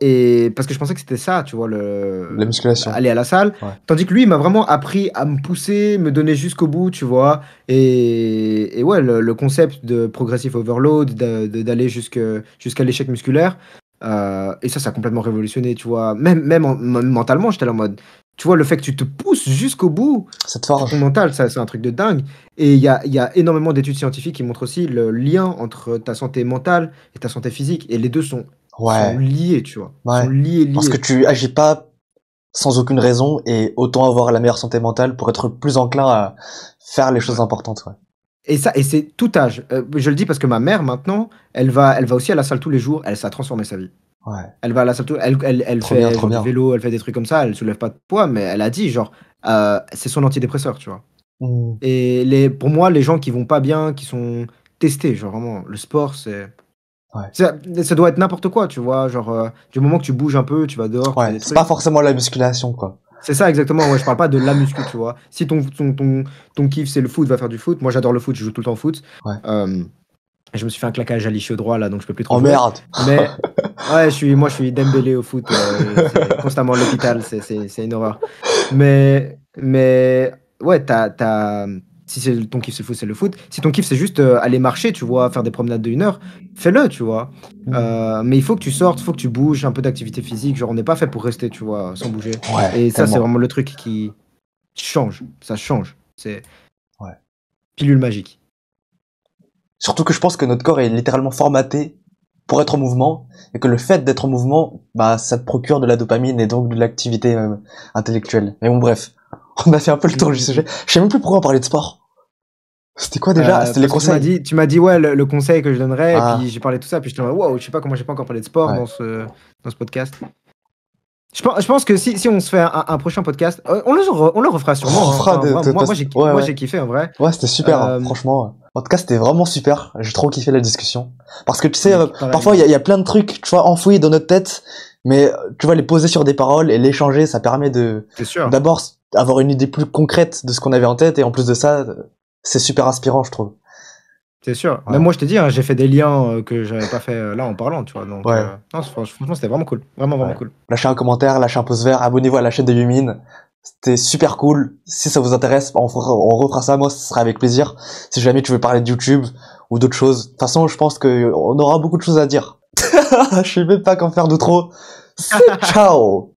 Et, parce que je pensais que c'était ça, tu vois, la musculation. aller à la salle. Ouais. Tandis que lui, il m'a vraiment appris à me pousser, me donner jusqu'au bout, tu vois. Et ouais, le concept de progressive overload, d'aller jusqu'à l'échec musculaire. Et ça a complètement révolutionné, tu vois. Même mentalement, j'étais là en mode. Tu vois, le fait que tu te pousses jusqu'au bout, Ça te ton forge. mental, ça, c'est un truc de dingue. Et il y a énormément d'études scientifiques qui montrent aussi le lien entre ta santé mentale et ta santé physique. Et les deux sont Ouais. liés, tu vois. Sont Ouais. liés, Parce que liés. tu agis pas sans aucune raison et autant avoir la meilleure santé mentale pour être plus enclin à faire les choses Ouais. importantes, ouais. Et c'est tout âge. Je le dis parce que ma mère, maintenant, elle va aussi à la salle tous les jours. Ça a transformé sa vie. Ouais. Elle va à la salle elle Trop bien, fait trop genre du bien. vélo, elle fait des trucs comme ça. Elle soulève pas de poids, mais elle a dit, genre, c'est son antidépresseur, tu vois. Hmm. Et pour moi, les gens qui vont pas bien, qui sont testés, genre vraiment, le sport, Ouais. ça doit être n'importe quoi, tu vois. Genre, du moment que tu bouges un peu, tu vas dehors, tu fais Ouais. des C'est pas trucs. forcément la musculation, quoi. C'est ça exactement, ouais, je parle pas de la muscu, tu vois. Si ton kiff c'est le foot, va faire du foot. Moi j'adore le foot, je joue tout le temps au foot. Ouais. Euh, je me suis fait un claquage à l'ischio droit là, donc je peux plus trop Oh jouer. merde. Mais ouais, moi je suis Dembélé au foot, c'est constamment à l'hôpital, c'est une horreur. Mais ouais, si c'est ton kiff c'est le foot, c'est le foot. Si ton kiff c'est juste aller marcher, tu vois, faire des promenades de 1 heure, fais-le, tu vois. Hmm. Mais il faut que tu sortes, il faut que tu bouges, un peu d'activité physique. Genre, on n'est pas fait pour rester, tu vois, sans bouger. Ouais, Et ça, c'est tellement. vraiment le truc qui change. Ça change. C'est Ouais. pilule magique. Surtout que je pense que notre corps est littéralement formaté pour être en mouvement et que le fait d'être en mouvement, bah, ça te procure de la dopamine et donc de l'activité intellectuelle. Mais bon, bref, on a fait un peu le Mm, tour du mm, sujet. mm. Je sais même plus pourquoi on parlait de sport. C'était quoi déjà? C'était les Parce que tu m'as conseils. dit, tu m'as dit ouais, le conseil que je donnerais, et puis Ah, j'ai parlé de tout ça, puis je te dis, wow, je sais pas comment j'ai pas encore parlé de sport ouais. dans ce podcast. Je pense que si on se fait un prochain podcast, on le refera On sûrement, hein. fera Enfin, de, moi, de, moi, de- moi, j'ai, ouais, moi, ouais. j'ai kiffé en vrai. Ouais, c'était super, hein, Euh, franchement. En tout cas, c'était vraiment super. J'ai trop kiffé la discussion. Parce que tu sais, Mec, pareil. parfois, il y a plein de trucs, tu vois, enfouis dans notre tête, mais tu vois, les poser sur des paroles et l'échanger, ça permet C'est sûr. d'abord, avoir une idée plus concrète de ce qu'on avait en tête, et en plus de ça, c'est super inspirant, je trouve. C'est sûr. Même Ouais. moi, je t'ai dit, hein, j'ai fait des liens que j'avais pas fait là en parlant, tu vois. Donc, Ouais. non, franchement, c'était vraiment cool. Vraiment, vraiment Ouais. cool. Lâchez un commentaire, lâchez un pouce vert, abonnez-vous à la chaîne de Yumin. C'était super cool. Si ça vous intéresse, on refera ça. Moi, ce sera avec plaisir. Si jamais tu veux parler de YouTube ou d'autres choses. De toute façon, je pense que on aura beaucoup de choses à dire. Je sais même pas qu'en faire de trop. C'est ciao!